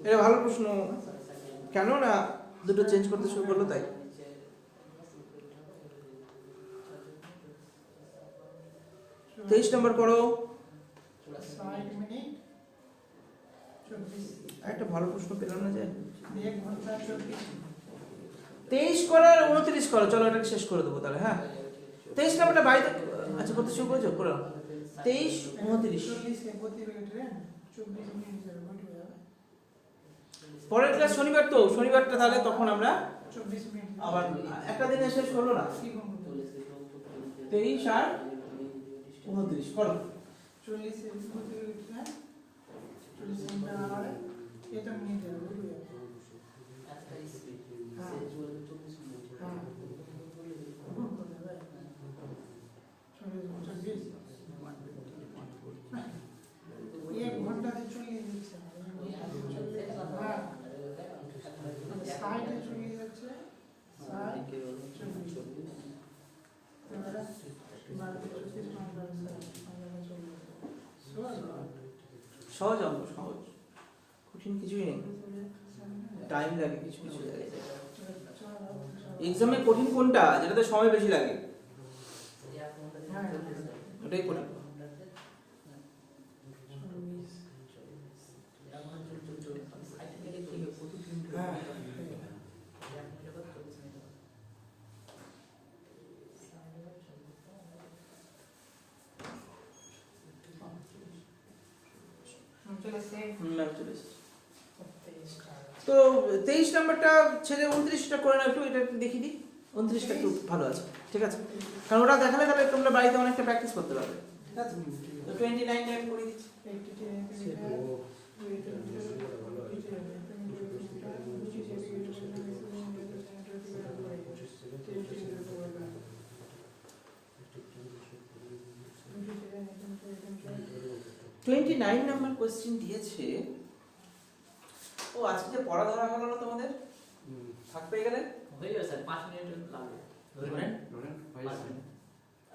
S1: এটা ভালো প্রশ্ন, কেন না দুটো চেঞ্জ করতে শুরু করলো তাই। 23 নম্বর করো।
S5: 60 মিনিট 24
S1: একটা ভালো প্রশ্ন পেলাম না যে,
S5: 1 ঘন্টা 24
S1: 23 করার 29 করো, চলো এটাকে শেষ করে দেবো তাহলে। হ্যাঁ 23 নম্বরটা বাড়িতে আচ্ছা করতে শুরু করেছো, করো 23 29।
S5: 40 এ গতিবেগে ট্রেন 24 মিনিট যাবে, ঘন্টা হয়ে যাবে
S1: পরের ক্লাস শনিবার তো, শনিবারটা তাহলে তখন আমরা
S5: 24 মিনিট
S1: আবার একটা দিনে শেষ হলো না।
S5: কি করব?
S1: 23 আর 29 করো।
S5: 40 এ গতিবেগে ট্রেন 40 ঘন্টা হয়, এটা মিনিট যাবে, ঘন্টা হয়ে যাবে। एक घंटा से चलिए যাচ্ছে, 60 এ চলে যাচ্ছে, 60 40 এবারে 24 ঘন্টা
S1: সহজ অঙ্ক, সহজ, কঠিন কিছুই নেই। টাইম লাগে কিছু কিছু জায়গায়। এক্সামে কঠিন কোনটা, যেটাতে সময় বেশি লাগে? ওটাই কঠিন। ম্যাম চলে এসেছে। তো 23 নাম্বারটা ছেড়ে 29টা করে নাও একটু, এটা একটু দেখিয়ে দিই। 29টা একটু ভালো আছে, ঠিক আছে, কারণ ওটা দেখালে তাহলে তোমরা বাড়িতে অনেকটা প্র্যাকটিস করতে পারবে, ঠিক আছে। তো 29টা আমি করে দিচ্ছি। নাইন নাম্বার কোশ্চেন দিয়েছে। ও আজকে যে পড়া ধরা হলো না তোমাদের, থাক পেয়ে গেলে?
S4: হয়ে যাবে স্যার, 5 মিনিট লাগবে। ধরেন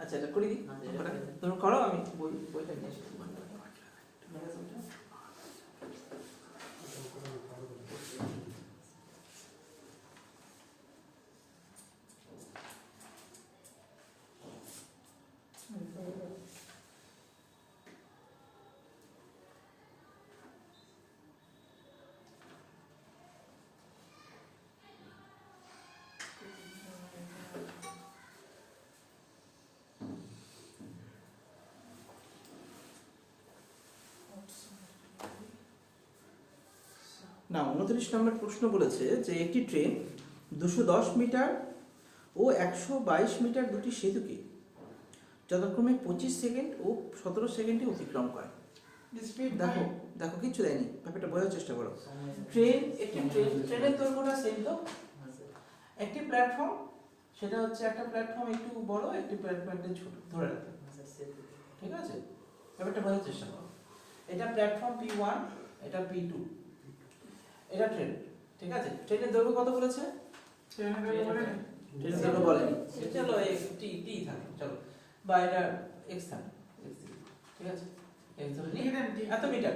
S4: আচ্ছা
S1: এটা করে দিই, তুমি করো, আমি বইটা নিয়ে আসি। না 29 নম্বর প্রশ্ন বলেছে যে একটি ট্রেন 210 মিটার ও 122 মিটার দুটি সেতুকে যথাক্রমে 25 সেকেন্ড ও 17 সেকেন্ডে অতিক্রম করে। দেখো দেখো কিছু দেয়নি, ব্যাপারটা বোঝার চেষ্টা করো। ট্রেনের দৈর্ঘ্যটা সেম তো, একটি প্ল্যাটফর্ম, সেটা হচ্ছে একটা প্ল্যাটফর্ম একটু বড়, একটি প্ল্যাটফর্ম একটু ছোট, ধরে রাখো, ঠিক আছে, ব্যাপারটা বোঝার চেষ্টা করো। এটা প্ল্যাটফর্ম P1, এটা P2, এটা ট্রেন, ঠিক আছে। ট্রেনের দৈর্ঘ্য কত বলেছে? ট্রেনের দৈর্ঘ্য বলেনি, চলো টি টি থাকে, চলো, বা এটা x থাকে, ঠিক আছে, x ধরে নিই, এত মিটার,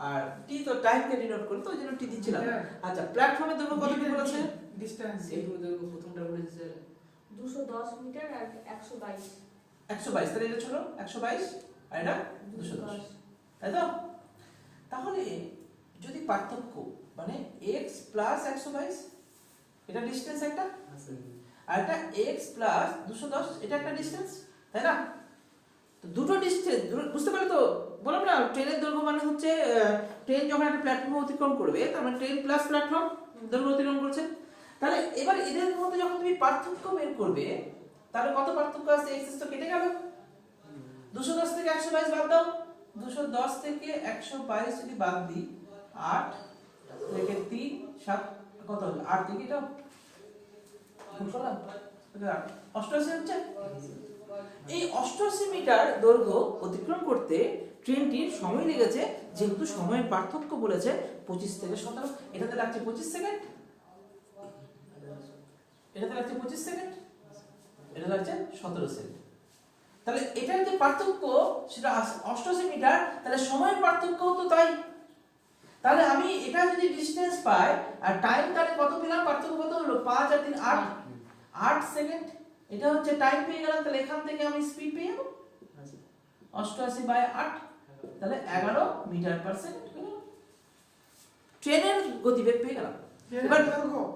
S1: আর টি তো টাইম কে ডিনোট করে, তো ওই জন্য টি দিচ্ছিলাম। আচ্ছা, প্ল্যাটফর্মের দৈর্ঘ্য কত বলেছে?
S5: ডিসটেন্স
S4: এইগুলো দৈর্ঘ্য প্রথমটা বলেছে স্যার
S3: 210 মিটার আর 122।
S1: 122, তাহলে এটা ছোট 122 আর এটা 210, তাই তো? তাহলে যদি পার্থক্য মানে x প্লাস 122, এটা ডিসটেন্স একটা, আর এটা x প্লাস 210, এটা একটা ডিসটেন্স, তাই না? তো দুটো ডিসটেন্স বুঝতে পারলে তো? বললাম না ট্রেনের দৈর্ঘ্য মানে হচ্ছে ট্রেন যখন একটা প্ল্যাটফর্ম অতিক্রম করবে, তার মানে ট্রেন প্লাস প্ল্যাটফর্ম দৈর্ঘ্য অতিক্রম করছে। তাহলে এবার এদের মধ্যে যখন তুমি পার্থক্য বের করবে, তাহলে কত পার্থক্য আছে? x তো কেটে গেল, 210 থেকে 122 বাদ দাও, 210 থেকে 122 যদি বাদ দিই, 8 থেকে 3 7 কত হলো? 8 থেকে এটা ভুল করলাম, 88 হচ্ছে। এই 88 মিটার দৈর্ঘ্য অতিক্রম করতে ট্রেনটির সময় লেগেছে, যেহেতু সময়ের পার্থক্য বলেছে 25 থেকে 17, এটাতে লাগছে 25 সেকেন্ড, এটাতে লাগছে 25 সেকেন্ড, এটা লাগছে 17 সেকেন্ড। তাহলে এটার যে পার্থক্য সেটা 88 মিটার, তাহলে সময়ের পার্থক্য তো তাই। তাহলে আমি এটা যদি ডিসটেন্স পাই আর টাইম, তাহলে কত পেলাম? পার্থক্য কত হলো? 5 আর 3 8, 8 সেকেন্ড, এটা হচ্ছে টাইম পেয়ে গেলাম। তাহলে এখান থেকে আমি স্পিড পেয়ে যাবো 88 বাই 8, তাহলে 11 মিটার পার সেকেন্ড পেলাম, ট্রেনের গতিবেগ পেয়ে গেলাম। এবার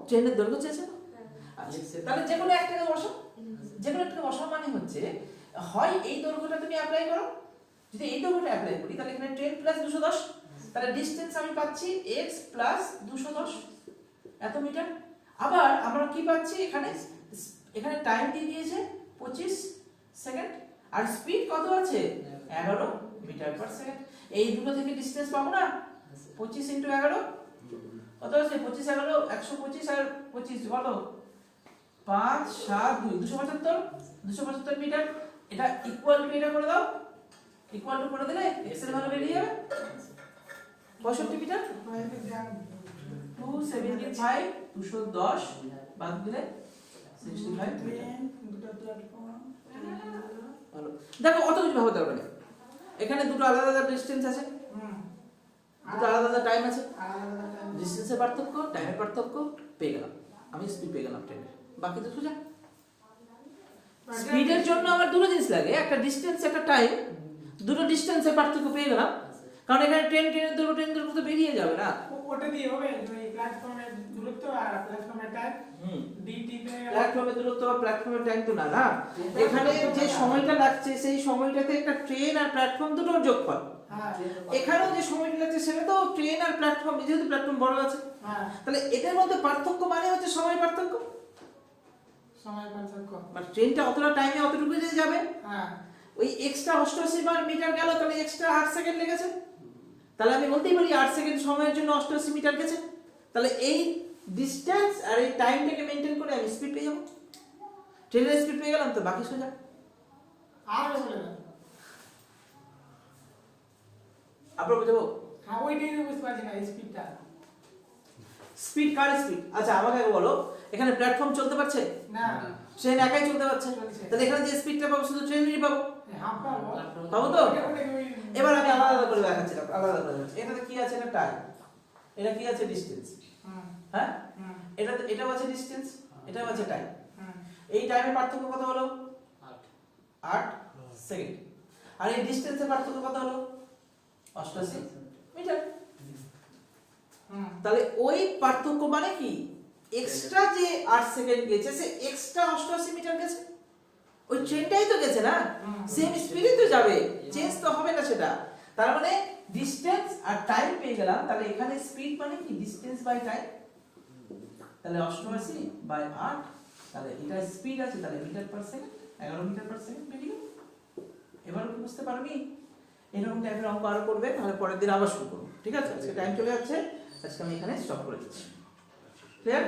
S1: ট্রেনের দৈর্ঘ্য চেয়েছে না? আচ্ছা, তাহলে যে কোনো একটাকে বসাও, যে কোনো একটাকে বসাও, মানে হচ্ছে হয় এই দৈর্ঘ্যটা তুমি অ্যাপ্লাই করো, যদি এই দৈর্ঘ্যটা অ্যাপ্লাই করি তাহলে এখানে ট্রেন প্লাস 210, তাহলে ডিসটেন্স আমি পাচ্ছি x প্লাস 210 এত মিটার। আবার আমরা কি পাচ্ছি এখানে? এখানে টাইম দিয়ে দিয়েছে 25 সেকেন্ড, আর স্পিড কত আছে? 11 মিটার পার সেকেন্ড। এই দুটো থেকে ডিসটেন্স পাবো না? 25 * 11 কত আছে? 25 11 125 আর 25 কত? 5 7 2 275 মিটার। এটা ইকুয়াল টু, এটা করে দাও, ইকুয়াল টু করে দিলে x এর ভ্যালু বেরিয়ে যাবে 65 মিটার। 275 210 বাদ দিলে 65। ভালো, দেখো অত কিছু ভাবতে হবে না, এখানে দুটো আলাদা আলাদা ডিসটেন্স আছে, দুটো আলাদা আলাদা টাইম আছে,
S5: আলাদা time।
S1: ডিস্টেন্সের পার্থক্য, টাইমের পার্থক্য পেয়ে গেলাম, আমি স্পিড পেয়ে গেলাম ট্রেনের। বাকি তো সোজা। স্পিডের জন্য আমার দুটো জিনিস লাগে, একটা ডিস্টেন্স একটা টাইম, দুটো ডিস্টেন্সের পার্থক্য পেয়ে গেলাম, কারণ এখানে ট্রেনের দূরত্ব তো বেরিয়ে যাবে না।
S5: ওটা দিয়ে হবে ওই প্ল্যাটফর্মের দূরত্ব আর প্ল্যাটফর্মের টাইম ডিটি তে
S1: প্ল্যাটফর্মের দূরত্ব বা প্ল্যাটফর্মের টাইম তো না না, এখানে যে সময়টা লাগছে সেই সময়টাতে একটা ট্রেন আর প্ল্যাটফর্ম দুটোর যোগফল।
S5: হ্যাঁ
S1: এখানেও যে সময়টা লাগছে সেটা তো ট্রেন আর প্ল্যাটফর্ম, যেহেতু প্ল্যাটফর্ম বড় আছে,
S5: হ্যাঁ
S1: তাহলে এদের মধ্যে পার্থক্য মানে হচ্ছে সময় পার্থক্য।
S5: সময় পার্থক্য।
S1: মানে ট্রেনটা অতটা টাইমে অতটুকু যে যাবে,
S5: হ্যাঁ
S1: ওই এক্সট্রা 88 বার মিটার গেল, তাহলে এক্সট্রা 8 সেকেন্ড লেগেছে, তাহলে আমি বলতেই পারি 8 সেকেন্ড সময়ের জন্য 88 মিটার গেছে। তাহলে এই ডিসটেন্স আর এই টাইমটাকে মেইনটেইন করে আমি স্পিড পেয়ে যাব, ট্রেনের স্পিড পেয়ে গেলাম, তো বাকি সোজা।
S5: আর বলে না।
S1: আপনারা বুঝাবো
S5: হ্যাঁ ওইটাই তো বুঝতে পারছি না স্পিডটা।
S1: স্পিড কার স্পিড? আচ্ছা আমাকে আগে বলো, এখানে প্ল্যাটফর্ম চলতে পারছে,
S5: না
S1: ট্রেন একাই চলতে পারছে,
S5: চলছে।
S1: তাহলে এখানে যে স্পিডটা পাবো শুধু ট্রেনেরই পাবো,
S5: হাফ পাবো।
S1: পাবো তো?
S5: ওটা ওই
S1: এবার আমি আলাদা আলাদা করে দেখাচ্ছি, আলাদা করে দেখাচ্ছি। এটাতে কি আছে? এটা টাইম, এটা কি আছে? ডিসটেন্স।
S5: হুম
S1: হ্যাঁ,
S5: হুম
S1: এটাও আছে ডিসটেন্স, এটাও আছে টাইম।
S5: হুম
S1: এই টাইমের পার্থক্য কত হলো? 8 সেকেন্ড। আর এই ডিসটেন্সের পার্থক্য কত হলো? 88 মিটার।
S5: হুম
S1: তাহলে ওই পার্থক্য মানে কি, এক্সট্রা যে 8 সেকেন্ড গেছে সে এক্সট্রা 88 মিটার গেছে, ওই ট্রেনটাই তো গেছে না, সেম স্পিডে তো যাবে, চেঞ্জ তো হবে না সেটা। তার মানে ডিসটেন্স আর টাইম পেয়ে গেলাম, তাহলে এখানে স্পিড মানে কি ডিসটেন্স বাই টাইম, তাহলে 88 বাই 8, তাহলে এটা স্পিড আছে, তাহলে metre per second, 11 metre per second বেরিয়ে গেল। এবার কি বুঝতে পারবি? এরকম টাইপের অঙ্ক আরো করবে, তাহলে পরের দিন আবার শুরু করব, ঠিক আছে? আজকে টাইম চলে যাচ্ছে, আজকে আমি এখানে স্টপ করে দিচ্ছি। ক্লিয়ার?